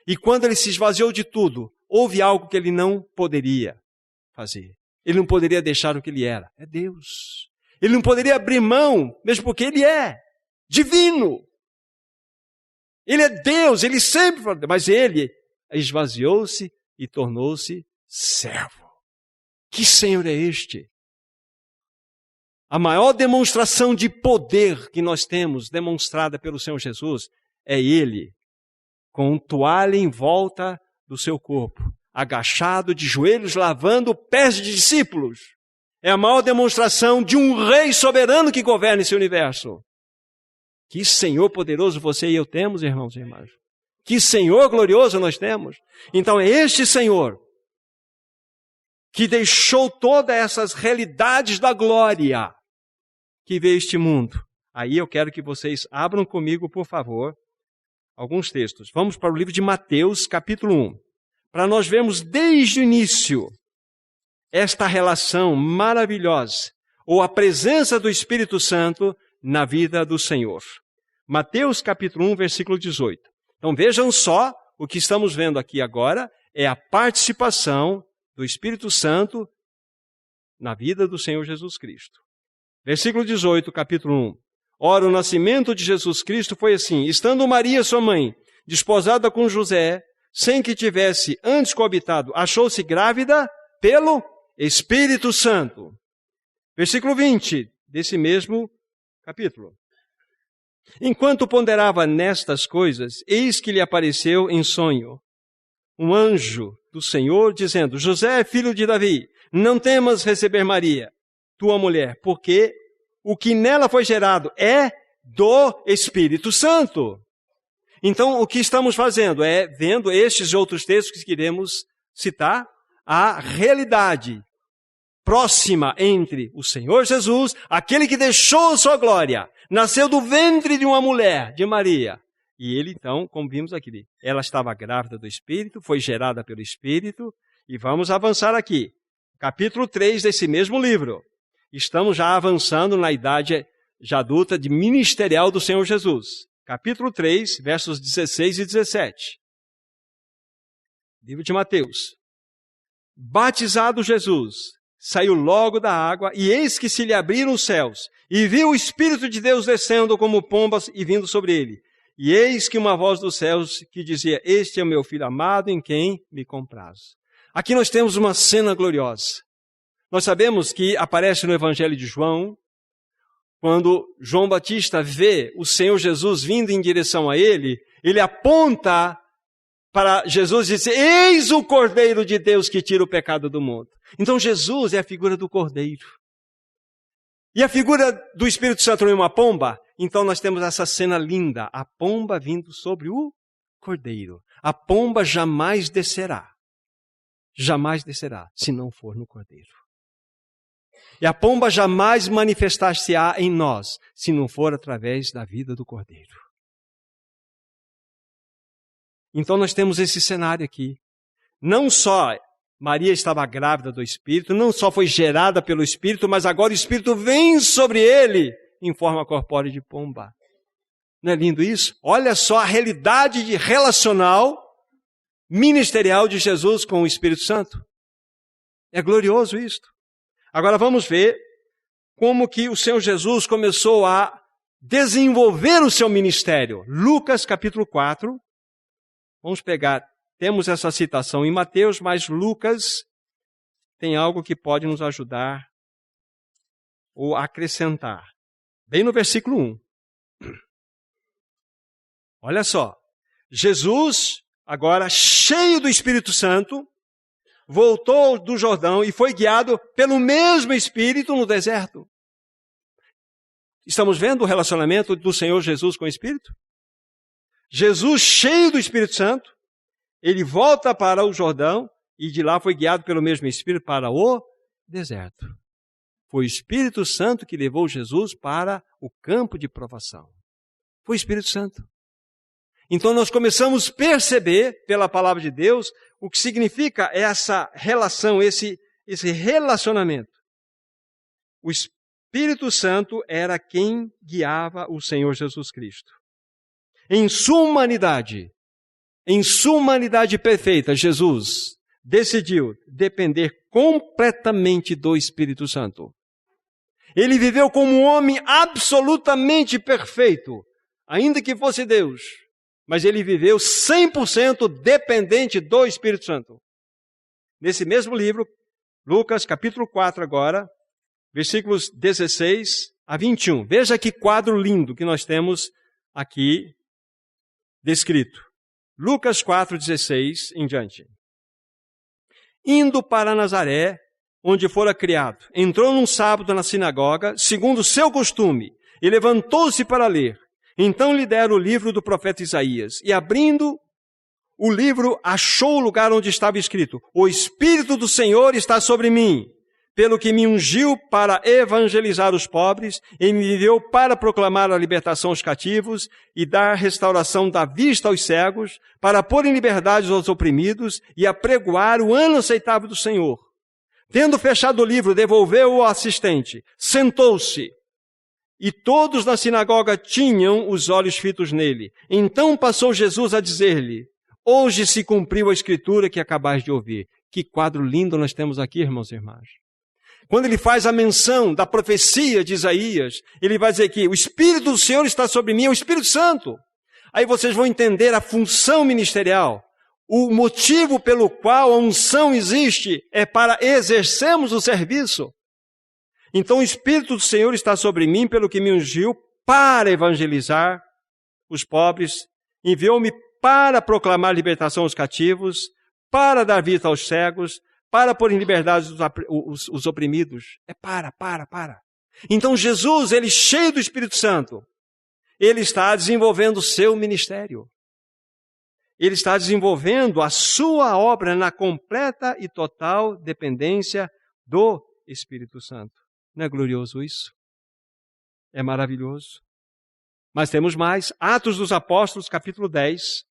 E quando ele se esvaziou de tudo, houve algo que ele não poderia fazer. Ele não poderia deixar o que ele era. É Deus. Ele não poderia abrir mão, mesmo porque ele é divino. Ele é Deus, ele sempre... Mas ele esvaziou-se e tornou-se servo. Que Senhor é este? A maior demonstração de poder que nós temos, demonstrada pelo Senhor Jesus, é Ele, com toalha em volta do seu corpo, agachado de joelhos, lavando pés de discípulos. É a maior demonstração de um rei soberano que governa esse universo. Que Senhor poderoso você e eu temos, irmãos e irmãs. Que Senhor glorioso nós temos. Então é este Senhor que deixou todas essas realidades da glória que veio este mundo. Aí eu quero que vocês abram comigo, por favor, alguns textos. Vamos para o livro de Mateus, capítulo 1, para nós vermos desde o início esta relação maravilhosa, ou a presença do Espírito Santo na vida do Senhor. Mateus, capítulo 1, versículo 18. Então vejam só, o que estamos vendo aqui agora é a participação do Espírito Santo na vida do Senhor Jesus Cristo. Versículo 18, capítulo 1. Ora, o nascimento de Jesus Cristo foi assim: estando Maria, sua mãe, desposada com José, sem que tivesse antes coabitado, achou-se grávida pelo Espírito Santo. Versículo 20, desse mesmo capítulo. Enquanto ponderava nestas coisas, eis que lhe apareceu em sonho um anjo do Senhor, dizendo: José, filho de Davi, não temas receber Maria, tua mulher, porque o que nela foi gerado é do Espírito Santo. Então, o que estamos fazendo é, vendo estes e outros textos que queremos citar, a realidade próxima entre o Senhor Jesus, aquele que deixou sua glória, nasceu do ventre de uma mulher, de Maria. E ele, então, como vimos aqui, ela estava grávida do Espírito, foi gerada pelo Espírito, e vamos avançar aqui. Capítulo 3 desse mesmo livro. Estamos já avançando na idade já adulta de ministerial do Senhor Jesus. Capítulo 3, versos 16 e 17. Livro de Mateus. Batizado Jesus, saiu logo da água, e eis que se lhe abriram os céus, e viu o Espírito de Deus descendo como pombas e vindo sobre ele. E eis que uma voz dos céus que dizia: este é o meu filho amado, em quem me comprazo. Aqui nós temos uma cena gloriosa. Nós sabemos que aparece no Evangelho de João, quando João Batista vê o Senhor Jesus vindo em direção a ele, ele aponta para Jesus e diz: eis o Cordeiro de Deus que tira o pecado do mundo. Então Jesus é a figura do Cordeiro. E a figura do Espírito Santo é uma pomba. Então nós temos essa cena linda, a pomba vindo sobre o Cordeiro. A pomba jamais descerá, se não for no Cordeiro. E a pomba jamais manifestar-se-á em nós, se não for através da vida do Cordeiro. Então nós temos esse cenário aqui. Não só Maria estava grávida do Espírito, não só foi gerada pelo Espírito, mas agora o Espírito vem sobre ele em forma corpórea de pomba. Não é lindo isso? Olha só a realidade relacional, ministerial de Jesus com o Espírito Santo. É glorioso isto. Agora vamos ver como que o Senhor Jesus começou a desenvolver o seu ministério. Lucas capítulo 4. Vamos pegar, temos essa citação em Mateus, mas Lucas tem algo que pode nos ajudar ou acrescentar. Bem no versículo 1. Olha só. Jesus, agora cheio do Espírito Santo, voltou do Jordão e foi guiado pelo mesmo Espírito no deserto. Estamos vendo o relacionamento do Senhor Jesus com o Espírito? Jesus, cheio do Espírito Santo, ele volta para o Jordão e de lá foi guiado pelo mesmo Espírito para o deserto. Foi o Espírito Santo que levou Jesus para o campo de provação. Foi o Espírito Santo. Então nós começamos a perceber, pela palavra de Deus, o que significa essa relação, esse relacionamento. O Espírito Santo era quem guiava o Senhor Jesus Cristo. Em sua humanidade perfeita, Jesus decidiu depender completamente do Espírito Santo. Ele viveu como um homem absolutamente perfeito, ainda que fosse Deus, mas ele viveu 100% dependente do Espírito Santo. Nesse mesmo livro, Lucas capítulo 4 agora, versículos 16 a 21. Veja que quadro lindo que nós temos aqui descrito. Lucas 4, 16 em diante. Indo para Nazaré, onde fora criado, entrou num sábado na sinagoga, segundo o seu costume, e levantou-se para ler. Então lhe deram o livro do profeta Isaías, e abrindo, o livro achou o lugar onde estava escrito: o Espírito do Senhor está sobre mim, pelo que me ungiu para evangelizar os pobres, e me enviou para proclamar a libertação aos cativos e dar restauração da vista aos cegos, para pôr em liberdade os oprimidos e apregoar o ano aceitável do Senhor. Tendo fechado o livro, devolveu-o ao assistente, sentou-se, e todos na sinagoga tinham os olhos fitos nele. Então passou Jesus a dizer-lhe: hoje se cumpriu a escritura que acabais de ouvir. Que quadro lindo nós temos aqui, irmãos e irmãs. Quando ele faz a menção da profecia de Isaías, ele vai dizer que o Espírito do Senhor está sobre mim, é o Espírito Santo. Aí vocês vão entender a função ministerial. O motivo pelo qual a unção existe é para exercermos o serviço. Então o Espírito do Senhor está sobre mim, pelo que me ungiu para evangelizar os pobres, enviou-me para proclamar libertação aos cativos, para dar vista aos cegos, para pôr em liberdade os oprimidos. Para. Então Jesus, ele cheio do Espírito Santo, ele está desenvolvendo o seu ministério. Ele está desenvolvendo a sua obra na completa e total dependência do Espírito Santo. Não é glorioso isso? É maravilhoso. Mas temos mais. Atos dos Apóstolos, capítulo 10.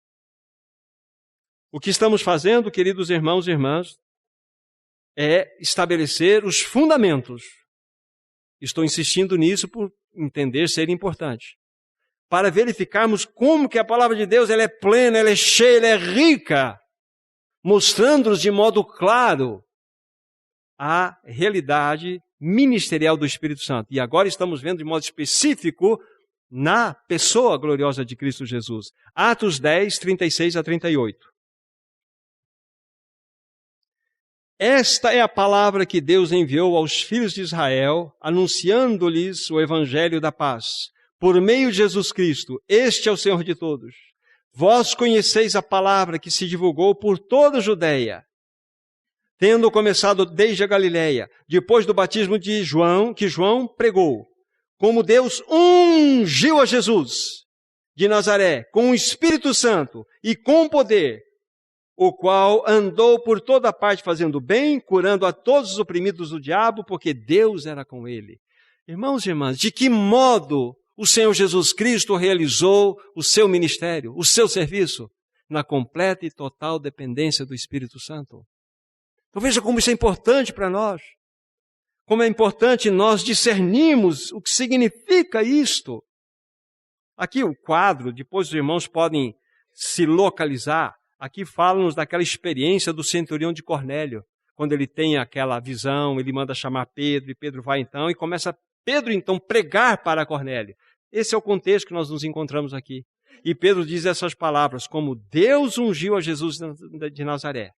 O que estamos fazendo, queridos irmãos e irmãs, é estabelecer os fundamentos. Estou insistindo nisso por entender ser importante. Para verificarmos como que a palavra de Deus ela é plena, ela é cheia, ela é rica, mostrando-nos de modo claro a realidade ministerial do Espírito Santo. E agora estamos vendo de modo específico na pessoa gloriosa de Cristo Jesus. Atos 10, 36 a 38. Esta é a palavra que Deus enviou aos filhos de Israel, anunciando-lhes o evangelho da paz. Por meio de Jesus Cristo, este é o Senhor de todos. Vós conheceis a palavra que se divulgou por toda a Judeia, tendo começado desde a Galileia, depois do batismo de João, que João pregou, como Deus ungiu a Jesus de Nazaré com o Espírito Santo e com poder, o qual andou por toda parte fazendo bem, curando a todos os oprimidos do diabo, porque Deus era com ele. Irmãos e irmãs, de que modo o Senhor Jesus Cristo realizou o seu ministério, o seu serviço? Na completa e total dependência do Espírito Santo. Então veja como isso é importante para nós. Como é importante nós discernirmos o que significa isto. Aqui o quadro, depois os irmãos podem se localizar. Aqui fala-nos daquela experiência do centurião de Cornélio. Quando ele tem aquela visão, ele manda chamar Pedro, e Pedro vai então, e começa Pedro então pregar para Cornélio. Esse é o contexto que nós nos encontramos aqui. E Pedro diz essas palavras, como Deus ungiu a Jesus de Nazaré,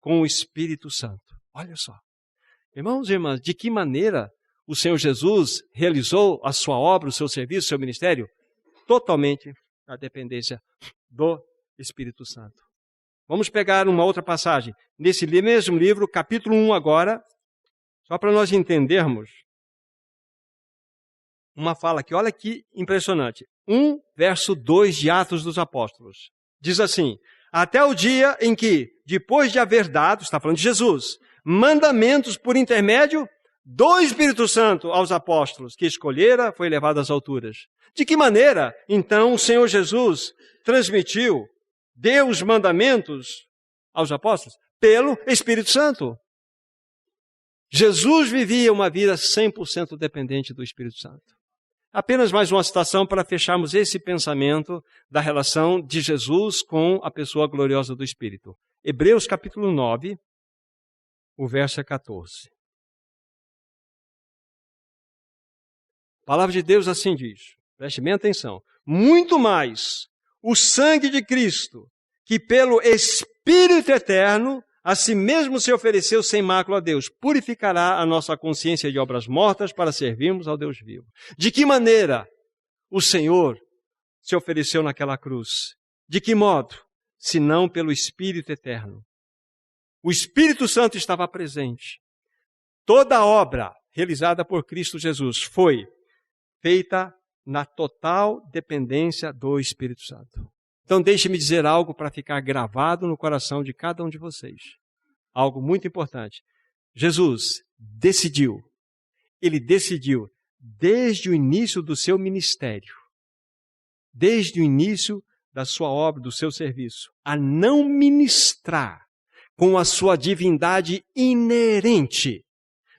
com o Espírito Santo. Olha só. Irmãos e irmãs, de que maneira o Senhor Jesus realizou a sua obra, o seu serviço, o seu ministério? Totalmente na dependência do Espírito Santo. Vamos pegar uma outra passagem. Nesse mesmo livro, capítulo 1 agora, só para nós entendermos uma fala aqui, olha que impressionante. 1, verso 2 de Atos dos Apóstolos. Diz assim: até o dia em que, depois de haver dado, está falando de Jesus, mandamentos por intermédio do Espírito Santo aos apóstolos, que escolhera, foi levado às alturas. De que maneira, então, o Senhor Jesus transmitiu, deu os mandamentos aos apóstolos? Pelo Espírito Santo. Jesus vivia uma vida 100% dependente do Espírito Santo. Apenas mais uma citação para fecharmos esse pensamento da relação de Jesus com a pessoa gloriosa do Espírito. Hebreus capítulo 9, o verso é 14. A palavra de Deus assim diz, preste bem atenção, muito mais o sangue de Cristo, que pelo Espírito eterno a si mesmo se ofereceu sem mácula a Deus, purificará a nossa consciência de obras mortas para servirmos ao Deus vivo. De que maneira o Senhor se ofereceu naquela cruz? De que modo? Senão pelo Espírito eterno. O Espírito Santo estava presente. Toda a obra realizada por Cristo Jesus foi feita na total dependência do Espírito Santo. Então deixe-me dizer algo para ficar gravado no coração de cada um de vocês. Algo muito importante. Jesus decidiu, ele decidiu desde o início do seu ministério, desde o início da sua obra, do seu serviço, a não ministrar com a sua divindade inerente,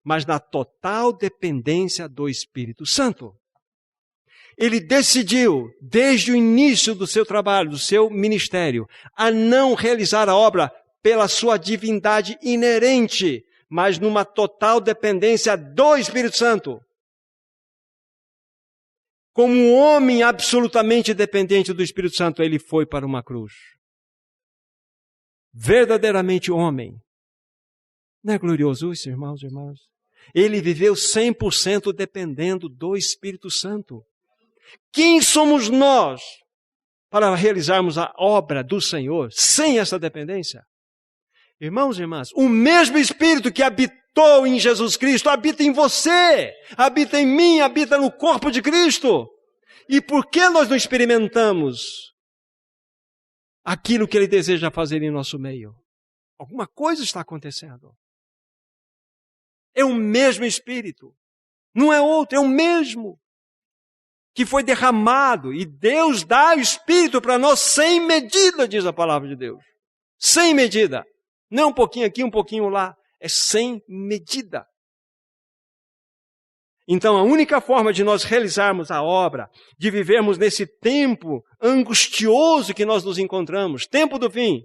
mas na total dependência do Espírito Santo. Ele decidiu, desde o início do seu trabalho, do seu ministério, a não realizar a obra pela sua divindade inerente, mas numa total dependência do Espírito Santo. Como um homem absolutamente dependente do Espírito Santo, ele foi para uma cruz. Verdadeiramente homem. Não é glorioso isso, irmãos e irmãs? Ele viveu 100% dependendo do Espírito Santo. Quem somos nós para realizarmos a obra do Senhor sem essa dependência? Irmãos e irmãs, o mesmo Espírito que habitou em Jesus Cristo habita em você, habita em mim, habita no corpo de Cristo. E por que nós não experimentamos aquilo que Ele deseja fazer em nosso meio? Alguma coisa está acontecendo. É o mesmo Espírito, não é outro, é o mesmo que foi derramado. E Deus dá o Espírito para nós sem medida, diz a palavra de Deus. Sem medida. Não um pouquinho aqui, um pouquinho lá. É sem medida. Então, a única forma de nós realizarmos a obra, de vivermos nesse tempo angustioso que nós nos encontramos, tempo do fim,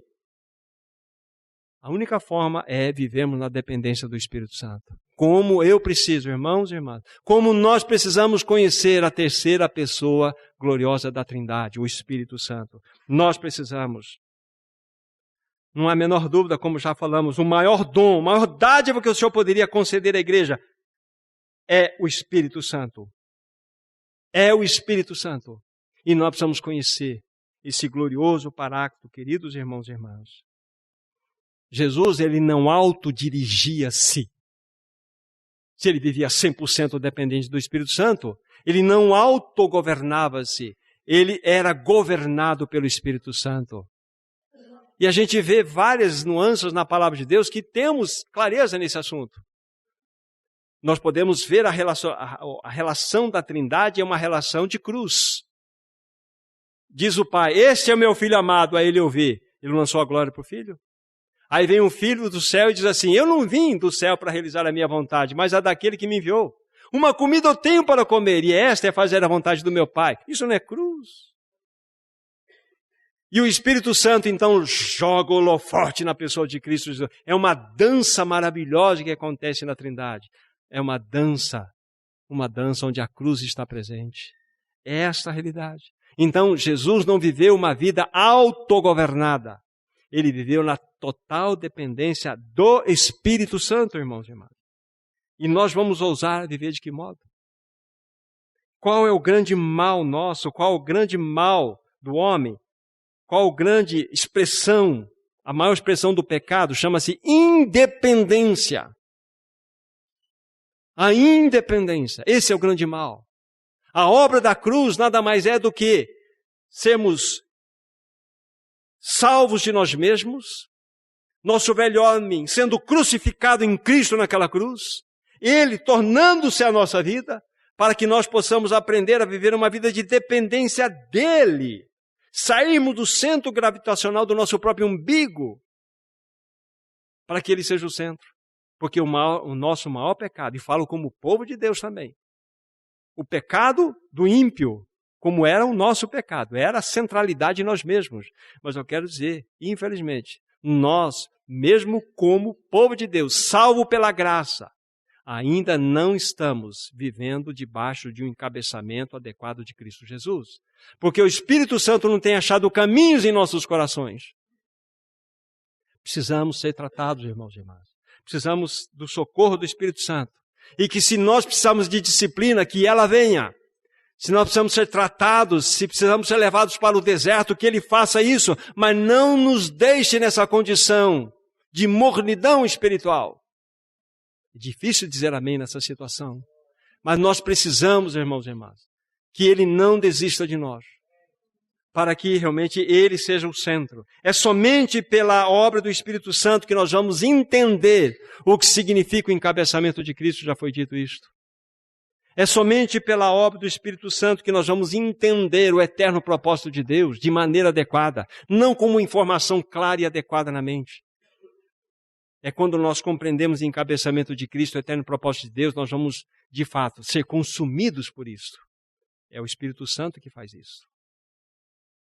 a única forma é vivermos na dependência do Espírito Santo. Como eu preciso, irmãos e irmãs, como nós precisamos conhecer a terceira pessoa gloriosa da Trindade, o Espírito Santo. Nós precisamos. Não há a menor dúvida, como já falamos, o maior dom, a maior dádiva que o Senhor poderia conceder à igreja é o Espírito Santo. É o Espírito Santo. E nós precisamos conhecer esse glorioso Paráclito, queridos irmãos e irmãs. Jesus, ele não autodirigia-se. Se ele vivia 100% dependente do Espírito Santo, ele não autogovernava-se. Ele era governado pelo Espírito Santo. E a gente vê várias nuances na palavra de Deus que temos clareza nesse assunto. Nós podemos ver a relação da Trindade é uma relação de cruz. Diz o Pai, este é o meu Filho amado, a ele ouvir. Ele lançou a glória para o Filho. Aí vem um Filho do céu e diz assim, eu não vim do céu para realizar a minha vontade, mas a daquele que me enviou. Uma comida eu tenho para comer, e esta é fazer a vontade do meu Pai. Isso não é cruz? E o Espírito Santo, então, joga o holofote na pessoa de Cristo Jesus. É uma dança maravilhosa que acontece na Trindade. É uma dança onde a cruz está presente. É esta a realidade. Então, Jesus não viveu uma vida autogovernada. Ele viveu na total dependência do Espírito Santo, irmãos e irmãs. E nós vamos ousar viver de que modo? Qual é o grande mal nosso? Qual o grande mal do homem? Qual a grande expressão, a maior expressão do pecado? Chama-se independência. A independência. Esse é o grande mal. A obra da cruz nada mais é do que sermos salvos de nós mesmos, nosso velho homem sendo crucificado em Cristo naquela cruz, Ele tornando-se a nossa vida, para que nós possamos aprender a viver uma vida de dependência dEle. Sairmos do centro gravitacional do nosso próprio umbigo, para que Ele seja o centro. Porque o nosso maior pecado, e falo como povo de Deus também, o pecado do ímpio, como era o nosso pecado, era a centralidade em nós mesmos. Mas eu quero dizer, infelizmente, nós, mesmo como povo de Deus, salvo pela graça, ainda não estamos vivendo debaixo de um encabeçamento adequado de Cristo Jesus. Porque o Espírito Santo não tem achado caminhos em nossos corações. Precisamos ser tratados, irmãos e irmãs. Precisamos do socorro do Espírito Santo. E que se nós precisamos de disciplina, que ela venha. Se nós precisamos ser tratados, se precisamos ser levados para o deserto, que Ele faça isso. Mas não nos deixe nessa condição de mornidão espiritual. É difícil dizer amém nessa situação. Mas nós precisamos, irmãos e irmãs, que Ele não desista de nós. para que realmente Ele seja o centro. É somente pela obra do Espírito Santo que nós vamos entender o que significa o encabeçamento de Cristo, já foi dito isto. É somente pela obra do Espírito Santo que nós vamos entender o eterno propósito de Deus de maneira adequada, não como informação clara e adequada na mente. É quando nós compreendemos o encabeçamento de Cristo, o eterno propósito de Deus, nós vamos, de fato, ser consumidos por isso. É o Espírito Santo que faz isso.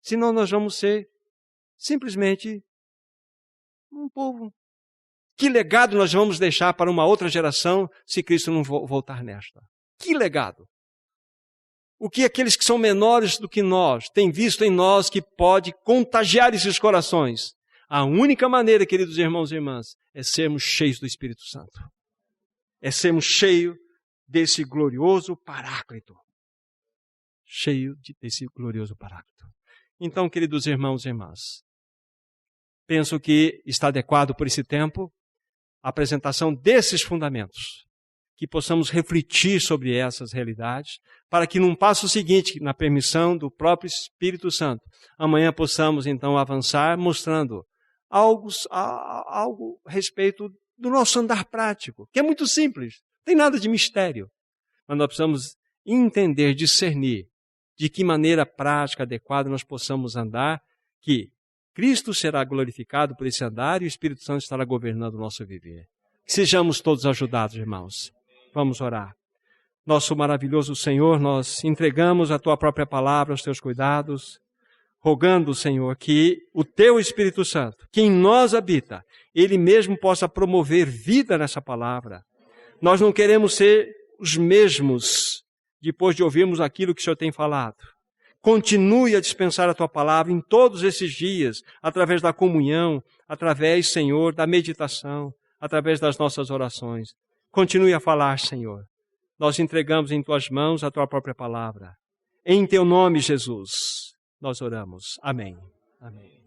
Senão nós vamos ser simplesmente um povo. Que legado nós vamos deixar para uma outra geração se Cristo não voltar nesta? Que legado? O que aqueles que são menores do que nós têm visto em nós que pode contagiar esses corações? A única maneira, queridos irmãos e irmãs, é sermos cheios do Espírito Santo. É sermos cheios desse glorioso Paráclito. Cheio desse glorioso Paráclito. Então, queridos irmãos e irmãs, penso que está adequado por esse tempo a apresentação desses fundamentos, que possamos refletir sobre essas realidades, para que num passo seguinte, na permissão do próprio Espírito Santo, amanhã possamos então avançar mostrando algo a respeito do nosso andar prático, que é muito simples, não tem nada de mistério, mas nós precisamos entender, discernir de que maneira prática, adequada nós possamos andar, que Cristo será glorificado por esse andar e o Espírito Santo estará governando o nosso viver. Que sejamos todos ajudados, irmãos. Vamos orar. Nosso maravilhoso Senhor, nós entregamos a Tua própria palavra aos Teus cuidados, rogando, Senhor, que o Teu Espírito Santo, que em nós habita, Ele mesmo possa promover vida nessa palavra. Nós não queremos ser os mesmos depois de ouvirmos aquilo que o Senhor tem falado. Continue a dispensar a Tua palavra em todos esses dias, através da comunhão, através, Senhor, da meditação, através das nossas orações. Continue a falar, Senhor. Nós entregamos em Tuas mãos a Tua própria palavra. Em Teu nome, Jesus, nós oramos. Amém. Amém.